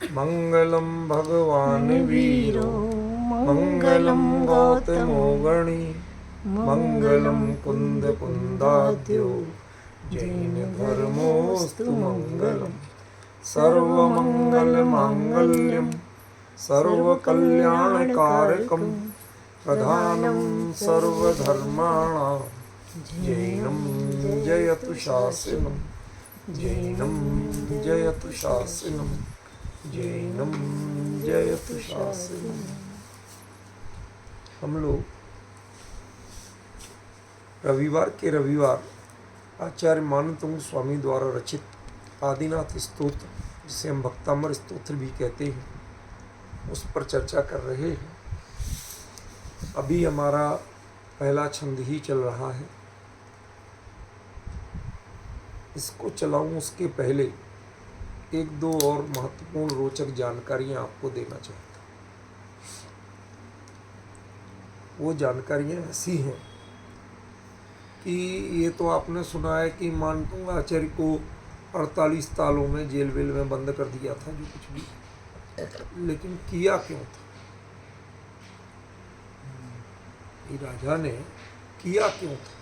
मंगलम भगवान वीरो मंगलम गौतमो गणी मंगलम कुंद कुंदाद्यो जैन धर्मोस्तु मंगलम सर्वमंगल मांगल्यम सर्वकल्याणकारकम प्रधानम सर्वधर्माणां जैनम जयतु शासनम जैनम जयतु शासनम जैनम जयतु शासनम। हम लोग रविवार के रविवार आचार्य मानतुंग स्वामी द्वारा रचित आदिनाथ स्तोत्र, जिसे हम भक्तामर स्तोत्र भी कहते हैं, उस पर चर्चा कर रहे हैं। अभी हमारा पहला छंद ही चल रहा है। इसको चलाऊं उसके पहले एक दो और महत्वपूर्ण रोचक जानकारियां आपको देना चाहता हूँ। वो जानकारियां ऐसी हैं कि ये तो आपने सुना है कि मानतुंग आचार्य को 48 तालों में जेल वेल में बंद कर दिया था, जो कुछ भी, लेकिन किया क्यों था? ये राजा ने किया क्यों था?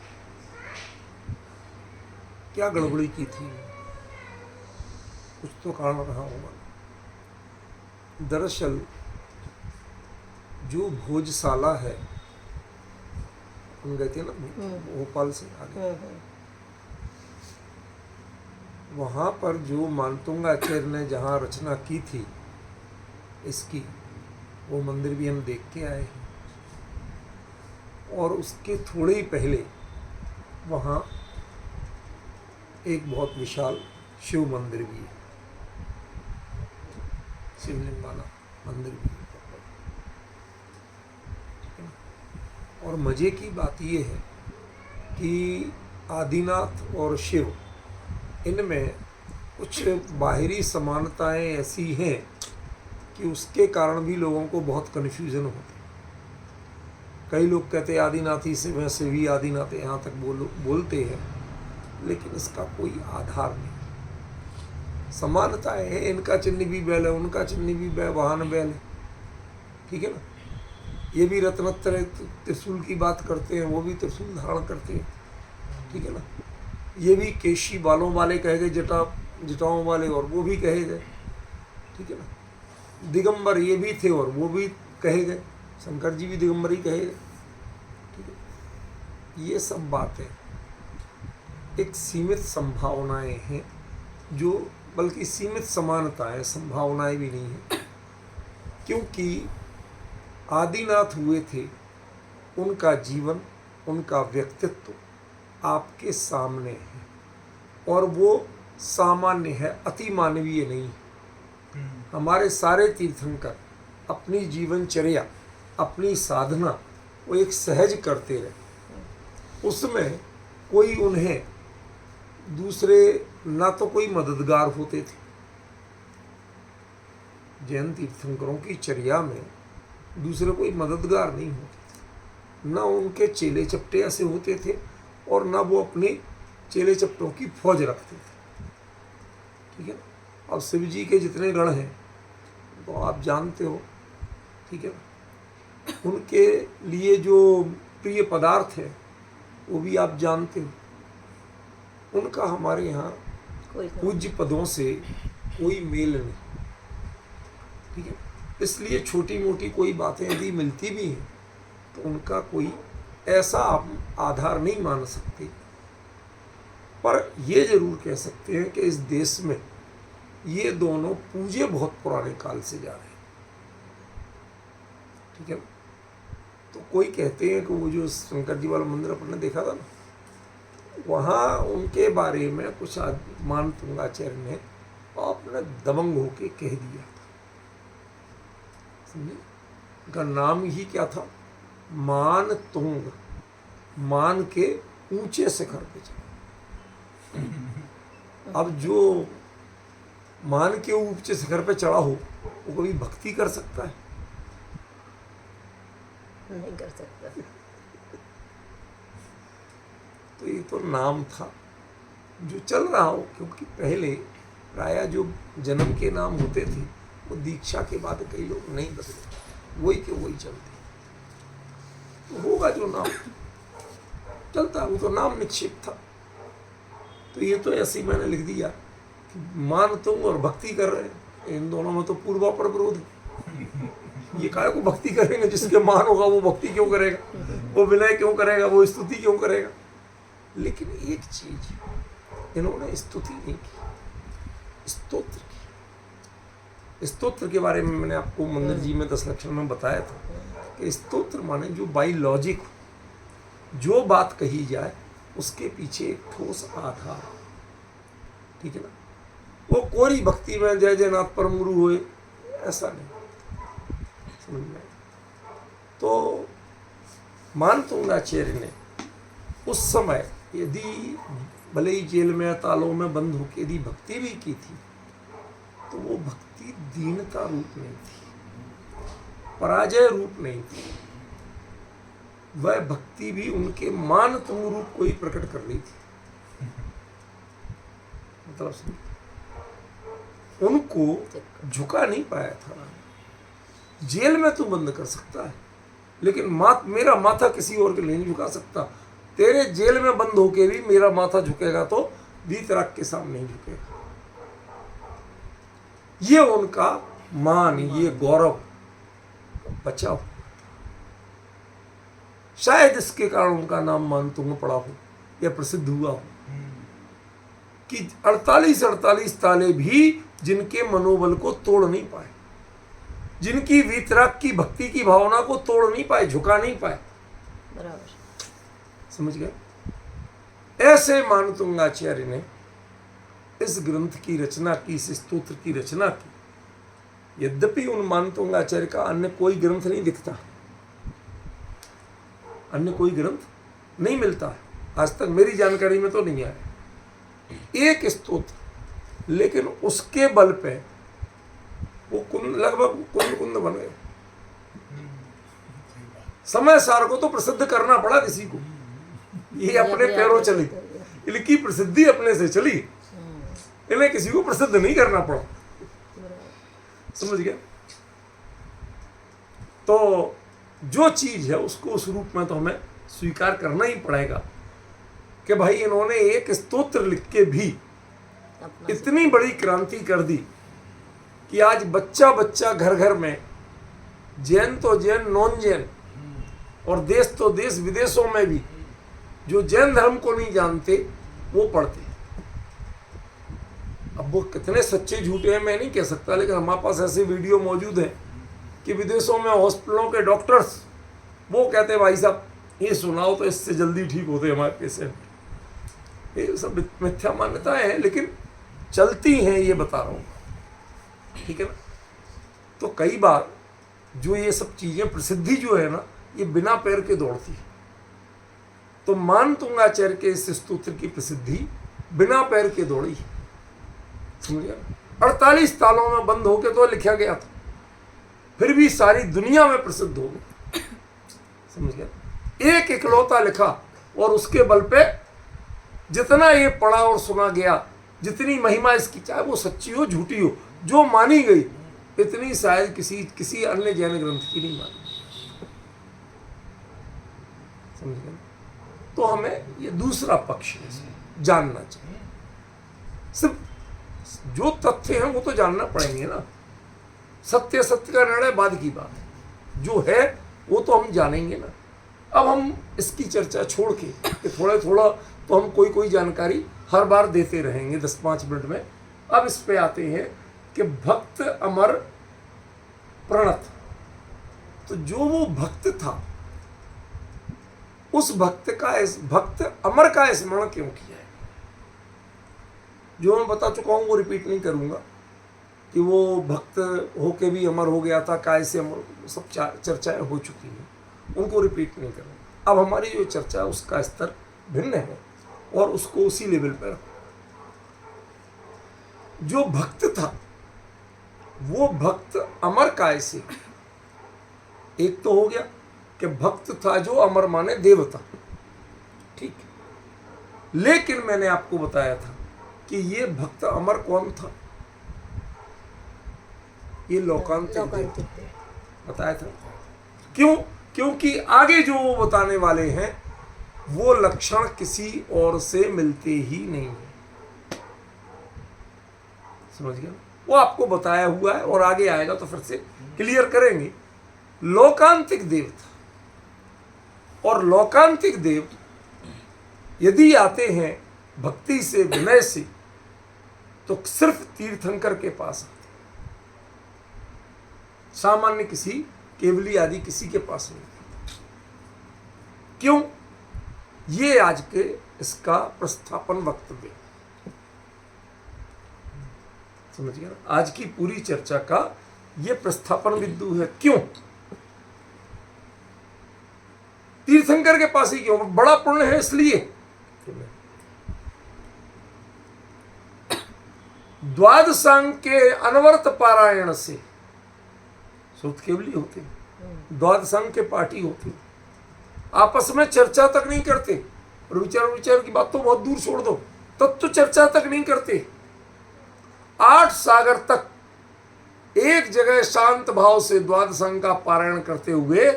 क्या गड़बड़ी की थी? कुछ तो कारण रहा होगा। दरअसल जो भोजशाला है, हम गए थे ना भोपाल से आगे, वहाँ पर जो मानतुंग आचार्य ने जहाँ रचना की थी इसकी, वो मंदिर भी हम देख के आए हैं। और उसके थोड़े ही पहले वहाँ एक बहुत विशाल शिव मंदिर भी है, शिवलिंग वाला मंदिर भी है। और मजे की बात ये है कि आदिनाथ और शिव, इनमें कुछ बाहरी समानताएं ऐसी हैं कि उसके कारण भी लोगों को बहुत कन्फ्यूजन होता है। कई लोग कहते हैं आदिनाथ ही से, वैसे भी आदिनाथ यहाँ तक बोलते हैं, लेकिन इसका कोई आधार नहीं। समानताएं हैं, इनका चिन्ह भी बैल है, उनका चिन्ह भी वाहन बैल है, ठीक है ना। ये भी रत्नत्र त्रिशूल की बात करते हैं, वो भी त्रिशूल धारण करते हैं, ठीक है ना। ये भी केशी बालों वाले कहे गए, जटाओं वाले, और वो भी कहे गए, ठीक है ना। दिगंबर ये भी थे और वो भी कहे गए, शंकर जी भी दिगंबर ही कहे गए, ठीक है। ये सब बातें एक सीमित संभावनाएं हैं, जो बल्कि सीमित समानताएं, संभावनाएं भी नहीं है, क्योंकि आदिनाथ हुए थे, उनका जीवन, उनका व्यक्तित्व आपके सामने है, और वो सामान्य है, अति मानवीय नहीं है। हमारे सारे तीर्थंकर अपनी जीवनचर्या, अपनी साधना वो एक सहज करते रहे, उसमें कोई उन्हें दूसरे ना तो कोई मददगार होते थे। जैन तीर्थंकरों की चर्या में दूसरे कोई मददगार नहीं होते थे, ना उनके चेले चपटे ऐसे होते थे, और ना वो अपने चेले चपटों की फौज रखते थे, ठीक है ना। अब शिव जी के जितने गण हैं तो आप जानते हो, ठीक है ना। उनके लिए जो प्रिय पदार्थ है वो भी आप जानते हो। उनका हमारे यहाँ पूज्य पदों से कोई मेल नहीं, ठीक है। इसलिए छोटी मोटी कोई बातें यदि मिलती भी हैं तो उनका कोई ऐसा आप आधार नहीं मान सकते। पर ये जरूर कह सकते हैं कि इस देश में ये दोनों पूजे बहुत पुराने काल से जा रहे हैं, ठीक है। तो कोई कहते हैं कि वो जो शंकर जी वाला मंदिर अपन ने देखा था ना, वहाँ उनके बारे में कुछ मानतुंग आचार्य ने अपने दबंग होके कह दिया था, समझे। उनका नाम ही क्या था? मानतुंग, मान के ऊंचे शिखर पे चढ़ा। अब जो मान के ऊंचे शिखर पे चढ़ा हो वो कभी भक्ति कर सकता है? नहीं कर सकता। तो ये तो नाम था जो चल रहा हो, क्योंकि पहले प्रायः जो जन्म के नाम होते थे वो दीक्षा के बाद कई लोग नहीं बदले, वही के वही चलते। तो होगा जो नाम चलता, वो तो नाम निक्षेप था। तो ये तो ऐसे ही मैंने लिख दिया कि मान तुम और भक्ति कर रहे हैं, इन दोनों में तो पूर्वापर विरोध है। ये काय को भक्ति करेंगे, जिसके मान होगा वो भक्ति क्यों करेगा, वो विनय क्यों करेगा, वो स्तुति क्यों करेगा। लेकिन एक चीज इन्होंने स्तुति नहीं की, स्तोत्र की। स्तोत्र के बारे में मैंने आपको मंदिर जी में 10 लक्षण में बताया था कि स्तोत्र माने जो बाई लॉजिक, जो बात कही जाए उसके पीछे एक ठोस आधार, ठीक है ना। वो कोरी भक्ति में जय जयनाथ परम गुरु हुए ऐसा नहीं, समझ में। तो मानतुंगाचार्य ने उस समय यदि भले ही जेल में तालों में बंद होकर यदि भक्ति भी की थी, तो वो भक्ति दीनता रूप नहीं थी, पराजय रूप नहीं थी। वह भक्ति भी उनके मान तुम रूप को ही प्रकट कर रही थी। मतलब उनको झुका नहीं पाया था। जेल में तू बंद कर सकता है, लेकिन मेरा माथा किसी और के लिए नहीं झुका सकता। तेरे जेल में बंद होके भी मेरा माथा झुकेगा तो वीतराग के सामने नहीं झुकेगा। ये उनका मान, ये गौरव बचाओ। शायद इसके कारण उनका नाम मानतुंग पड़ा हो या प्रसिद्ध हुआ हो कि 48 ताले भी जिनके मनोबल को तोड़ नहीं पाए, जिनकी वीतराग की भक्ति की भावना को तोड़ नहीं पाए, झुका नहीं पाए। बराबर, समझ गए। ऐसे मानतुंगाचार्य ने इस ग्रंथ की रचना की, इस स्तोत्र की रचना की। यद्यपि उन मानतुंगाचार्य का अन्य कोई ग्रंथ नहीं दिखता, अन्य कोई ग्रंथ नहीं मिलता है, आज तक मेरी जानकारी में तो नहीं आया एक स्तोत्र। लेकिन उसके बल पे वो लगभग कुंद बन गए। समय सार को तो प्रसिद्ध करना पड़ा किसी को, ये अपने पैरों चली, इनकी प्रसिद्धि अपने से चली, इन्हें किसी को प्रसिद्ध नहीं करना पड़ा। समझ गया। तो जो चीज है उसको उस रूप में तो हमें स्वीकार करना ही पड़ेगा कि भाई इन्होंने एक स्तोत्र लिख के भी इतनी बड़ी क्रांति कर दी कि आज बच्चा बच्चा घर घर में, जैन तो जैन, नॉन जैन, और देश तो देश विदेशों में भी जो जैन धर्म को नहीं जानते वो पढ़ते हैं। अब वो कितने सच्चे झूठे हैं मैं नहीं कह सकता, लेकिन हमारे पास ऐसे वीडियो मौजूद हैं कि विदेशों में हॉस्पिटलों के डॉक्टर्स वो कहते हैं भाई साहब ये सुनाओ तो इससे जल्दी ठीक होते हमारे पेशेंट। ये सब मिथ्या मान्यताएं हैं, लेकिन चलती हैं, ये बता रहा हूँ, ठीक है ना। तो कई बार जो ये सब चीजें, प्रसिद्धि जो है ना, ये बिना पैर के दौड़ती है। तो मानतुंगाचार्य के इस स्तोत्र की प्रसिद्धि बिना पैर के दौड़ी है, समझिए। 48 तालों में बंद होके तो लिखा गया था, फिर भी सारी दुनिया में प्रसिद्ध हो गया, समझ गया। एक इकलौता लिखा और उसके बल पे जितना ये पढ़ा और सुना गया, जितनी महिमा इसकी, चाहे वो सच्ची हो झूठी हो, जो मानी गई, इतनी शायद किसी अन्य जैन ग्रंथ की नहीं मानी, समझ गए। तो हमें ये दूसरा पक्ष जानना चाहिए। सिर्फ जो तथ्य हैं वो तो जानना पड़ेंगे ना। सत्य का निर्णय बाद की बात है, जो है वो तो हम जानेंगे ना। अब हम इसकी चर्चा छोड़ के कि थोड़ा तो हम कोई जानकारी हर बार देते रहेंगे 10-5 मिनट में। अब इस पे आते हैं कि भक्त अमर प्रणत। तो जो वो भक्त था, उस भक्त अमर का स्मरण क्यों किया है, जो मैं बता चुका हूं वो रिपीट नहीं करूंगा कि वो भक्त होके भी अमर हो गया था, काय से अमर, सब चर्चाएं हो चुकी हैं, उनको रिपीट नहीं करूंगा। अब हमारी जो चर्चा है उसका स्तर भिन्न है और उसको उसी लेवल पर रखो। जो भक्त था वो भक्त अमर काय से, एक तो हो गया कि भक्त था जो अमर माने देवता, ठीक। लेकिन मैंने आपको बताया था कि ये भक्त अमर कौन था। ये लोकांतिक लोकांतिक देव बताया था। क्यों? क्योंकि आगे जो वो बताने वाले हैं वो लक्षण किसी और से मिलते ही नहीं है। समझ गया? वो आपको बताया हुआ है और आगे आएगा तो फिर से क्लियर करेंगे। लोकांतिक देव था और लोकांतिक देव यदि आते हैं भक्ति से, विनय से, तो सिर्फ तीर्थंकर के पास आते, सामान्य किसी केवली आदि किसी के पास नहीं। क्यों? ये आज के इसका प्रस्थापन वक्तव्य, समझ गया? आज की पूरी चर्चा का ये प्रस्थापन बिंदु है। क्यों? तीर्थंकर के पास ही क्यों? बड़ा पुण्य है इसलिए। द्वादशांग के अनवरत पारायण से श्रुत केवली होते हैं, द्वादशांग के पाठी होते हैं, आपस में चर्चा तक नहीं करते और विचार की बात तो बहुत दूर छोड़ दो, तत्व चर्चा तक नहीं करते। 8 सागर तक एक जगह शांत भाव से द्वादशांग का पारायण करते हुए,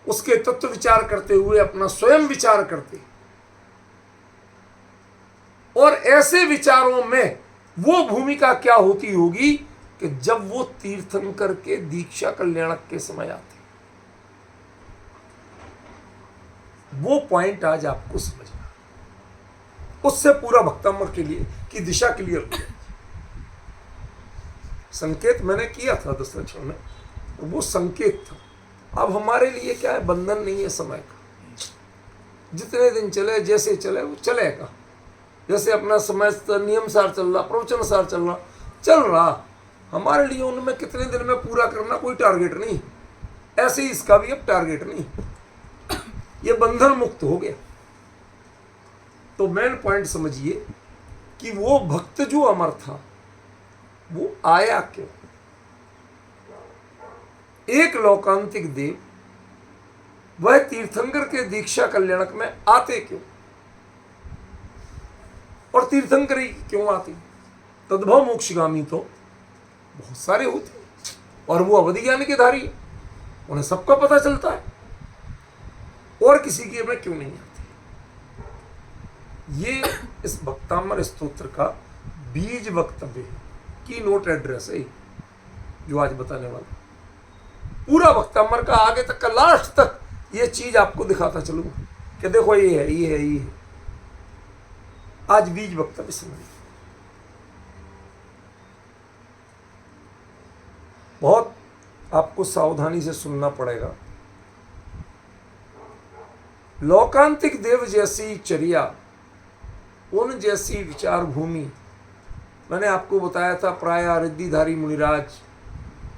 उसके तत्व विचार करते हुए अपना स्वयं विचार करते, और ऐसे विचारों में वो भूमिका क्या होती होगी कि जब वो तीर्थंकर के दीक्षा कल्याणक के समय आते, वो पॉइंट आज आपको समझना, उससे पूरा भक्तामर के लिए की दिशा क्लियर हो जाएगी। संकेत मैंने किया था दशलक्षण में, वो संकेत था। अब हमारे लिए क्या है, बंधन नहीं है समय का, जितने दिन चले जैसे चले वो चलेगा। जैसे अपना समय नियम सार चल रहा, प्रवचन सार चल रहा, हमारे लिए उनमें कितने दिन में पूरा करना कोई टारगेट नहीं, ऐसे ही इसका भी अब टारगेट नहीं, ये बंधन मुक्त हो गया। तो मेन पॉइंट समझिए कि वो भक्त जो अमर था वो आया क्यों? एक लोकांतिक देव वह तीर्थंकर के दीक्षा कल्याणक में आते क्यों? और तीर्थंकर ही क्यों आते? तद्भव मोक्षगामी तो बहुत सारे होते और वो अवधि ज्ञान के धारी है, उन्हें सबका पता चलता है, और किसी के में क्यों नहीं आते? ये इस भक्तामर स्तोत्र का बीज वक्तव्य है, की नोट एड्रेस है जो आज बताने वाला। पूरा भक्तामर का आगे तक का लास्ट तक ये चीज आपको दिखाता चलूंगा कि देखो ये है, ये है, ये है। आज बीज वक्तव्य समझिए। बहुत आपको सावधानी से सुनना पड़ेगा। लोकांतिक देव जैसी चर्या, उन जैसी विचार भूमि, मैंने आपको बताया था प्राय रिद्धिधारी मुनिराज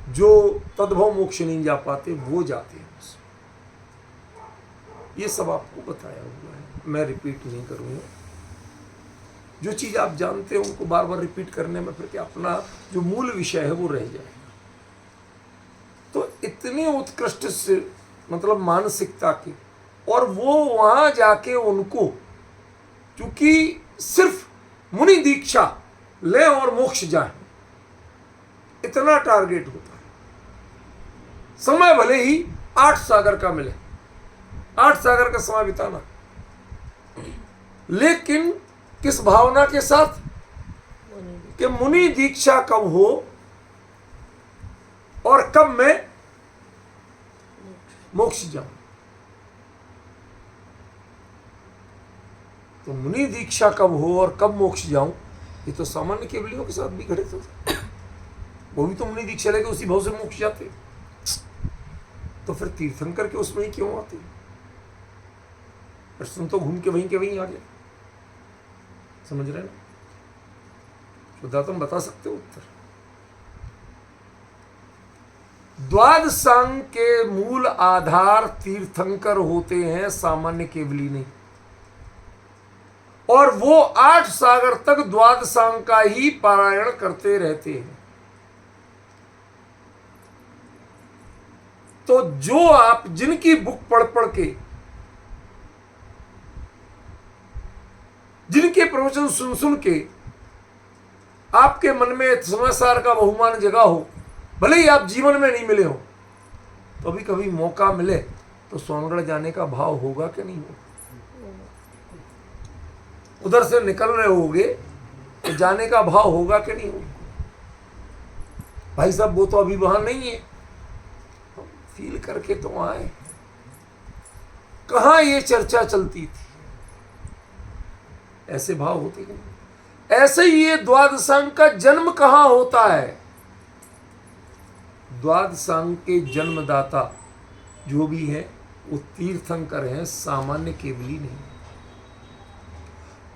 जो तद्भव मोक्ष नहीं जा पाते वो जाते हैं, ये सब आपको बताया हुआ है, मैं रिपीट नहीं करूंगा। जो चीज आप जानते हैं उनको बार बार रिपीट करने में फिर क्या अपना जो मूल विषय है वो रह जाएगा। तो इतनी उत्कृष्ट से मतलब मानसिकता की, और वो वहां जाके उनको, क्योंकि सिर्फ मुनि दीक्षा ले और मोक्ष जाए, इतना टारगेट होता है। समय भले ही 8 सागर का मिले, 8 सागर का समय बिताना, लेकिन किस भावना के साथ कि मुनि दीक्षा कब हो और कब मैं मोक्ष जाऊं। तो मुनि दीक्षा कब हो और कब मोक्ष जाऊं, ये तो सामान्य केवलियों के साथ भी घटित होता है। वो भी तो मुनि दीक्षा लेके उसी भाव से मोक्ष जाते, तो फिर तीर्थंकर के उसमें ही क्यों आते? प्रश्न तो घूम के वहीं आ गया। समझ रहे ना? शुद्धा तुम बता सकते हो उत्तर। द्वादशांग के मूल आधार तीर्थंकर होते हैं, सामान्य केवली नहीं। और वो 8 सागर तक द्वादशांग का ही पारायण करते रहते हैं। तो जो आप जिनकी बुक पढ़ के, जिनके प्रवचन सुन के आपके मन में समाचार का बहुमान जगा हो, भले ही आप जीवन में नहीं मिले हो, तो भी कभी मौका मिले तो सोनगढ़ जाने का भाव होगा कि नहीं होगा? उधर से निकल रहे होगे तो जाने का भाव होगा कि नहीं होगा? भाई साहब वो तो अभी वहां नहीं है, फील करके तो आए। कहां ये चर्चा चलती थी, ऐसे भाव होते कि नहीं? ऐसे ही ये द्वादशांग का जन्म कहां होता है? द्वादशांग के जन्मदाता जो भी है वो तीर्थंकर हैं, सामान्य केवली नहीं।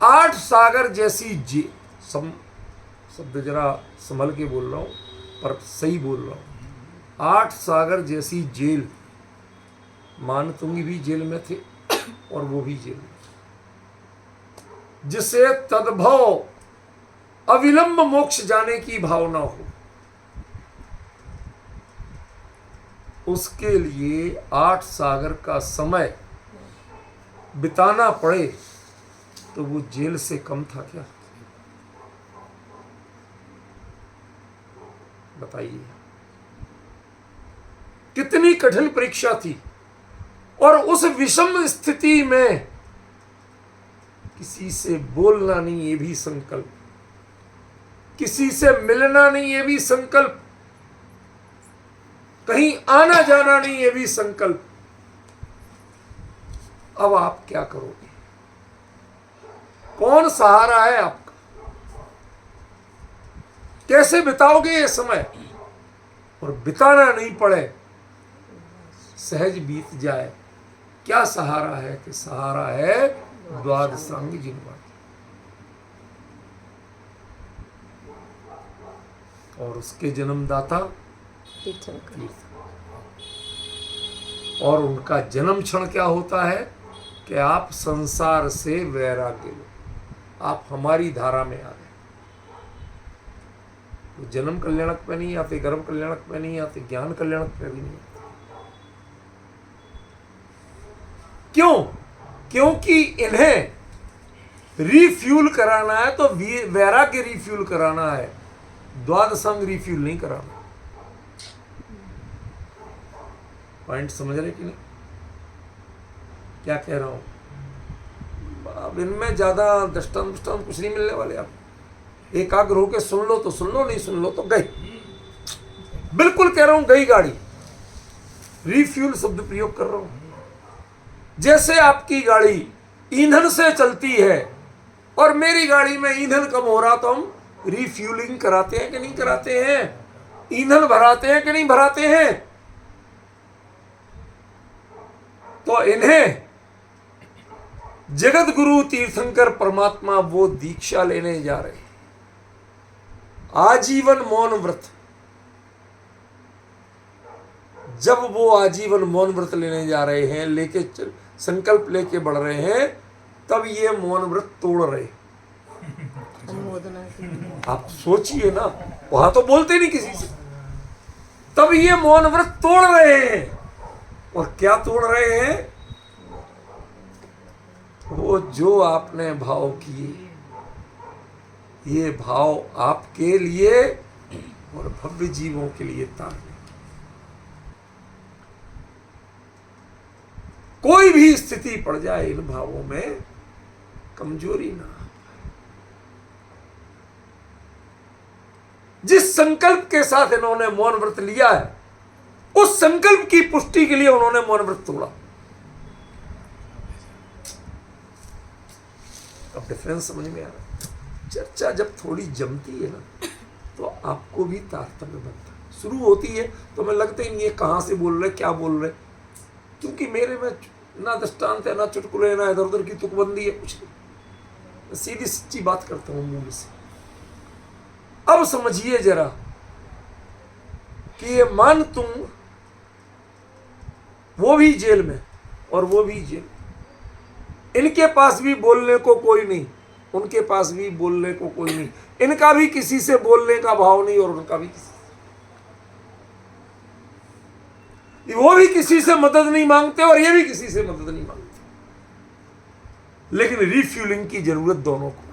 8 सागर जैसी शब्द जरा संभल के बोल रहा हूं पर सही बोल रहा हूं। 8 सागर जैसी जेल, मानतुंगी भी जेल में थे और वो भी जेल में, जिसे तद्भव अविलंब मोक्ष जाने की भावना हो, उसके लिए 8 सागर का समय बिताना पड़े तो वो जेल से कम था क्या? बताइए, कितनी कठिन परीक्षा थी। और उस विषम स्थिति में किसी से बोलना नहीं ये भी संकल्प, किसी से मिलना नहीं ये भी संकल्प, कहीं आना जाना नहीं ये भी संकल्प। अब आप क्या करोगे? कौन सहारा है आपका? कैसे बिताओगे ये समय? और बिताना नहीं पड़े, सहज बीत जाए, क्या सहारा है? कि सहारा है द्वादशांग जिनवाणी। और उसके जन्मदाता तीर्थंकर। और उनका जन्म क्षण क्या होता है? कि आप संसार से वैराग्य लो, आप हमारी धारा में आ गए। तो जन्म कल्याणक पे नहीं आते, कर्म कल्याणक पे नहीं आते, ज्ञान कल्याणक पे भी नहीं आते। क्यों? क्योंकि इन्हें रिफ्यूल कराना है तो वैराग्य रिफ्यूल कराना है, द्वादशांग रिफ्यूल नहीं कराना। पॉइंट समझ रहे कि नहीं? क्या कह रहा हूं? अब इनमें ज्यादा दृष्टांत कुछ नहीं मिलने वाले। आप एकाग्र होके सुन लो तो सुन लो, नहीं सुन लो तो गई। बिल्कुल कह रहा हूं, गई गाड़ी। रिफ्यूल शब्द प्रयोग कर रहा हूं। जैसे आपकी गाड़ी ईंधन से चलती है और मेरी गाड़ी में ईंधन कम हो रहा तो हम रिफ्यूलिंग कराते हैं कि नहीं कराते हैं? ईंधन भराते हैं कि नहीं भराते हैं? तो इन्हें जगत गुरु तीर्थंकर परमात्मा वो दीक्षा लेने जा रहे हैं, आजीवन मौन व्रत। जब वो आजीवन मौन व्रत लेने जा रहे हैं, लेके संकल्प लेके बढ़ रहे हैं, तब ये मौन व्रत तोड़ रहे। आप सोचिए ना, वहां तो बोलते नहीं किसी से, तब ये मौन व्रत तोड़ रहे हैं। और क्या तोड़ रहे हैं? वो जो आपने भाव किए, ये भाव आपके लिए और भव्य जीवों के लिए तारने। कोई भी स्थिति पड़ जाए, इन भावों में कमजोरी ना। जिस संकल्प के साथ इन्होंने मौन व्रत लिया है, उस संकल्प की पुष्टि के लिए उन्होंने मौन व्रत तोड़ा। अब डिफरेंस समझ में आ रहा? चर्चा जब थोड़ी जमती है ना, तो आपको भी तारतम्य बनता है। शुरू होती है तो मैं लगता ही नहीं है कहां से बोल रहे, क्या बोल रहे, क्योंकि मेरे में ना दृष्टांत है, ना चुटकुले, ना इधर उधर की तुकबंदी है, कुछ नहीं। सीधी सच्ची बात करता हूं मूल से। अब समझिए जरा कि ये मान तुम, वो भी जेल में और वो भी जेल, इनके पास भी बोलने को कोई नहीं, उनके पास भी बोलने को कोई नहीं। इनका भी किसी से बोलने का भाव नहीं और उनका भी किसी, वो भी किसी से मदद नहीं मांगते और ये भी किसी से मदद नहीं मांगते। लेकिन रिफ्यूलिंग की जरूरत दोनों को।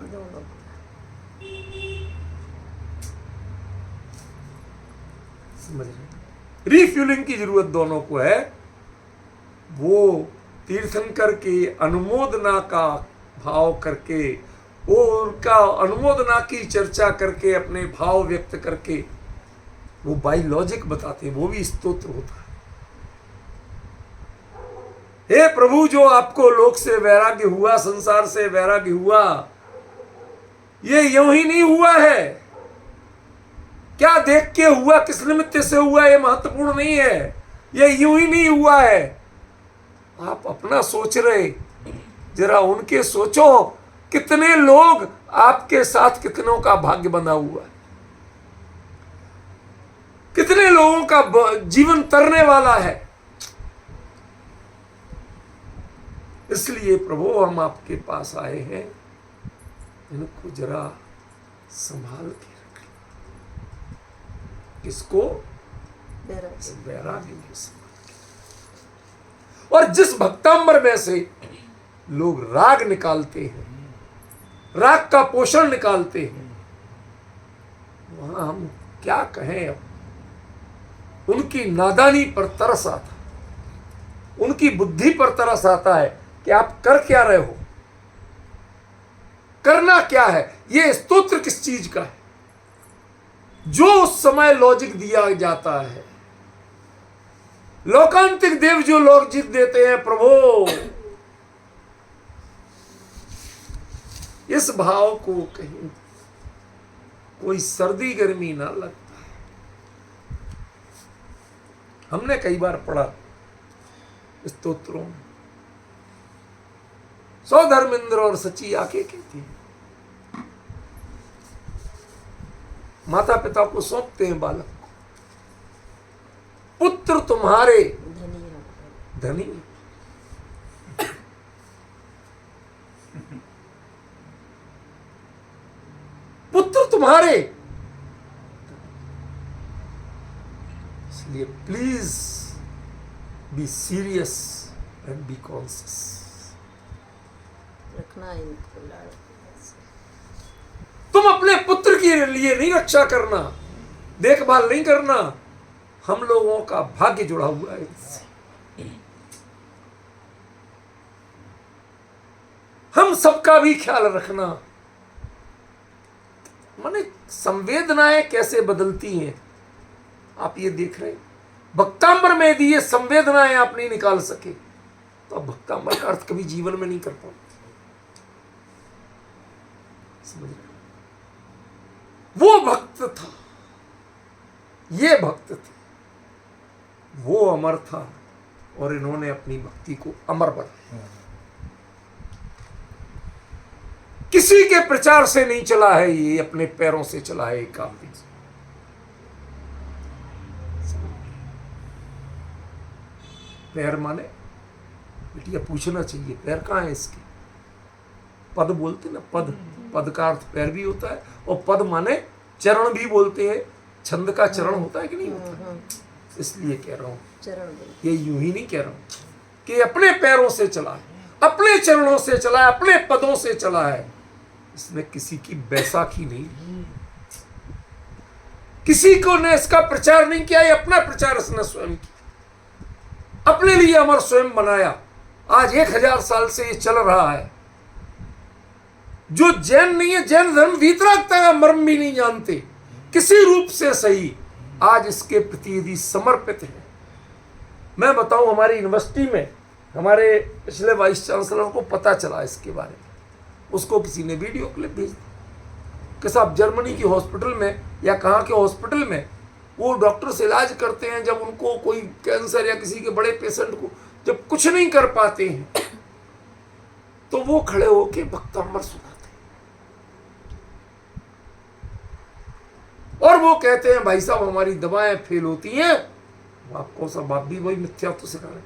समझ रहे? रिफ्यूलिंग की जरूरत दोनों को है। वो तीर्थंकर की अनुमोदना का भाव करके, वो उनका अनुमोदना की चर्चा करके, अपने भाव व्यक्त करके वो बायोलॉजिक बताते हैं, वो भी स्तोत्र होता है। हे प्रभु, जो आपको लोक से वैराग्य हुआ, संसार से वैराग्य हुआ, ये यूं ही नहीं हुआ है। क्या देख के हुआ, किस निमित्त से हुआ, ये महत्वपूर्ण नहीं है। ये यूं ही नहीं हुआ है। आप अपना सोच रहे, जरा उनके सोचो। कितने लोग आपके साथ, कितनों का भाग्य बंधा हुआ है, कितने लोगों का जीवन तरने वाला है। इसलिए प्रभु, हम आपके पास आए हैं, इनको जरा संभाल के रखें। किसको? वैराग्य में संभाल के। और जिस भक्तांबर में से लोग राग निकालते हैं, राग का पोषण निकालते हैं, वहां हम क्या कहें। अब उनकी नादानी पर तरस आता, उनकी बुद्धि पर तरस आता है कि आप कर क्या रहे हो, करना क्या है। ये स्तोत्र किस चीज का है? जो उस समय लॉजिक दिया जाता है, लोकांतिक देव जो लॉजिक देते हैं, प्रभु इस भाव को कहीं कोई सर्दी गर्मी ना लगता है। हमने कई बार पढ़ा स्तोत्रों में, सौधर्मेंद्र और सची आके कहती है, माता पिता को सौंपते हैं बालक को, पुत्र तुम्हारे धनी, पुत्र तुम्हारे। इसलिए please be serious and be conscious. रखना इनको लाड़। तुम अपने पुत्र के लिए नहीं रक्षा करना, देखभाल नहीं करना, हम लोगों का भाग्य जुड़ा हुआ है इससे। हम सबका भी ख्याल रखना। माने संवेदनाएं कैसे बदलती हैं, आप ये देख रहे हैं। भक्तांबर में यदि ये संवेदनाएं आप नहीं निकाल सके, तो आप भक्तांबर का अर्थ कभी जीवन में नहीं कर पाओगे। समझ रहे? वो भक्त था, ये भक्त थे, वो अमर था, और इन्होंने अपनी भक्ति को अमर बनाया। किसी के प्रचार से नहीं चला है, ये अपने पैरों से चला है। काफी पैर माने बेटिया पूछना चाहिए, पैर कहाँ है इसके? पद बोलते ना, पद, पद का अर्थ पैर भी होता है, और पद माने चरण भी बोलते हैं। छंद का चरण होता है कि नहीं होता? इसलिए कह रहा हूं, चरण ये यूं ही नहीं कह रहा हूं कि अपने पैरों से चला है, अपने चरणों से चला है, अपने पदों से चला है। इसमें किसी की बैसाखी नहीं, किसी को ने इसका प्रचार नहीं किया, ये अपना प्रचार इसने स्वयं किया, अपने लिए अमर स्वयं बनाया। आज 1000 साल से ये चल रहा है। जो जैन नहीं है, जैन धर्म वीतरागता का मर्म भी नहीं जानते, किसी रूप से सही आज इसके प्रति यदि समर्पित है। मैं बताऊं, हमारी यूनिवर्सिटी में हमारे पिछले वाइस चांसलर को पता चला इसके बारे में, उसको किसी ने वीडियो क्लिप भेज दी कि साहब जर्मनी की हॉस्पिटल में या कहाँ के हॉस्पिटल में वो डॉक्टर्स इलाज करते हैं, जब उनको कोई कैंसर या किसी के बड़े पेशेंट को जब कुछ नहीं कर पाते हैं, तो वो खड़े होके भक्तांबर सुनाते हैं और वो कहते हैं भाई साहब हमारी दवाएं फेल होती हैं। आपको सब आप भी वही मिथ्या तो सिखा रहे,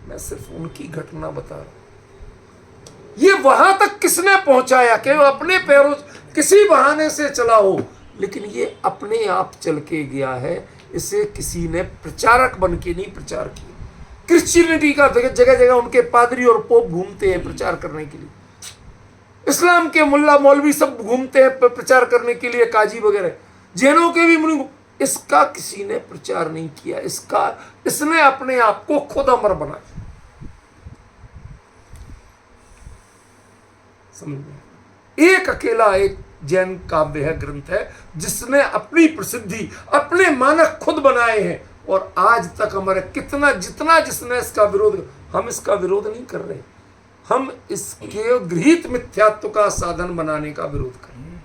मैं सिर्फ उनकी घटना बता रहा हूं। ये वहां तक किसने पहुंचाया कि वो अपने पैरों किसी बहाने से चला हो, लेकिन ये अपने आप चल के गया है। इसे किसी ने प्रचारक बन के नहीं प्रचार किया। क्रिश्चियनिटी का जगह जगह उनके पादरी और पोप घूमते हैं प्रचार करने के लिए, इस्लाम के मुल्ला मौलवी सब घूमते हैं प्रचार करने के लिए, काजी वगैरह, जैनों के भी इसका किसी ने प्रचार नहीं किया, इसने अपने आप को खुद अमर बनाया। समझ में? एक अकेला एक जैन काव्य है, ग्रंथ है, जिसने अपनी प्रसिद्धि, अपने मानक खुद बनाए हैं और आज तक हमारे कितना जितना जिसने इसका विरोध, हम इसका विरोध नहीं कर रहे, हम इसके गृहीत मिथ्यात्व का साधन बनाने का विरोध कर रहे हैं।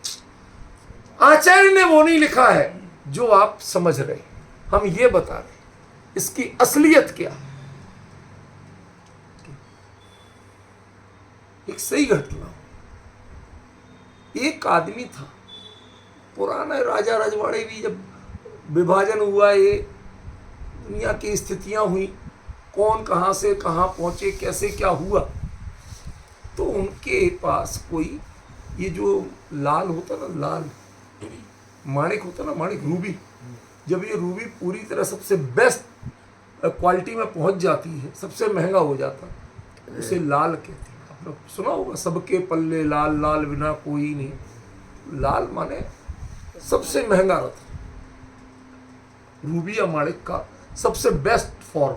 आचार्य ने वो नहीं लिखा है जो आप समझ रहे, हम ये बता रहे इसकी असलियत क्या है। एक सही घटना, एक आदमी था, पुराना राजा रजवाड़े भी जब विभाजन हुआ, ये दुनिया की स्थितियां हुई, कौन कहां से कहां पहुंचे, कैसे क्या हुआ, तो उनके पास कोई ये जो लाल होता ना, लाल माणिक होता ना, माणिक रूबी, जब ये रूबी पूरी तरह सबसे बेस्ट क्वालिटी में पहुंच जाती है, सबसे महंगा हो जाता, उसे लाल कहते हैं। आपने सुना होगा, सबके पल्ले लाल, लाल बिना कोई नहीं। लाल माने सबसे महंगा रत्न, रूबी या माणिक का सबसे बेस्ट फॉर्म।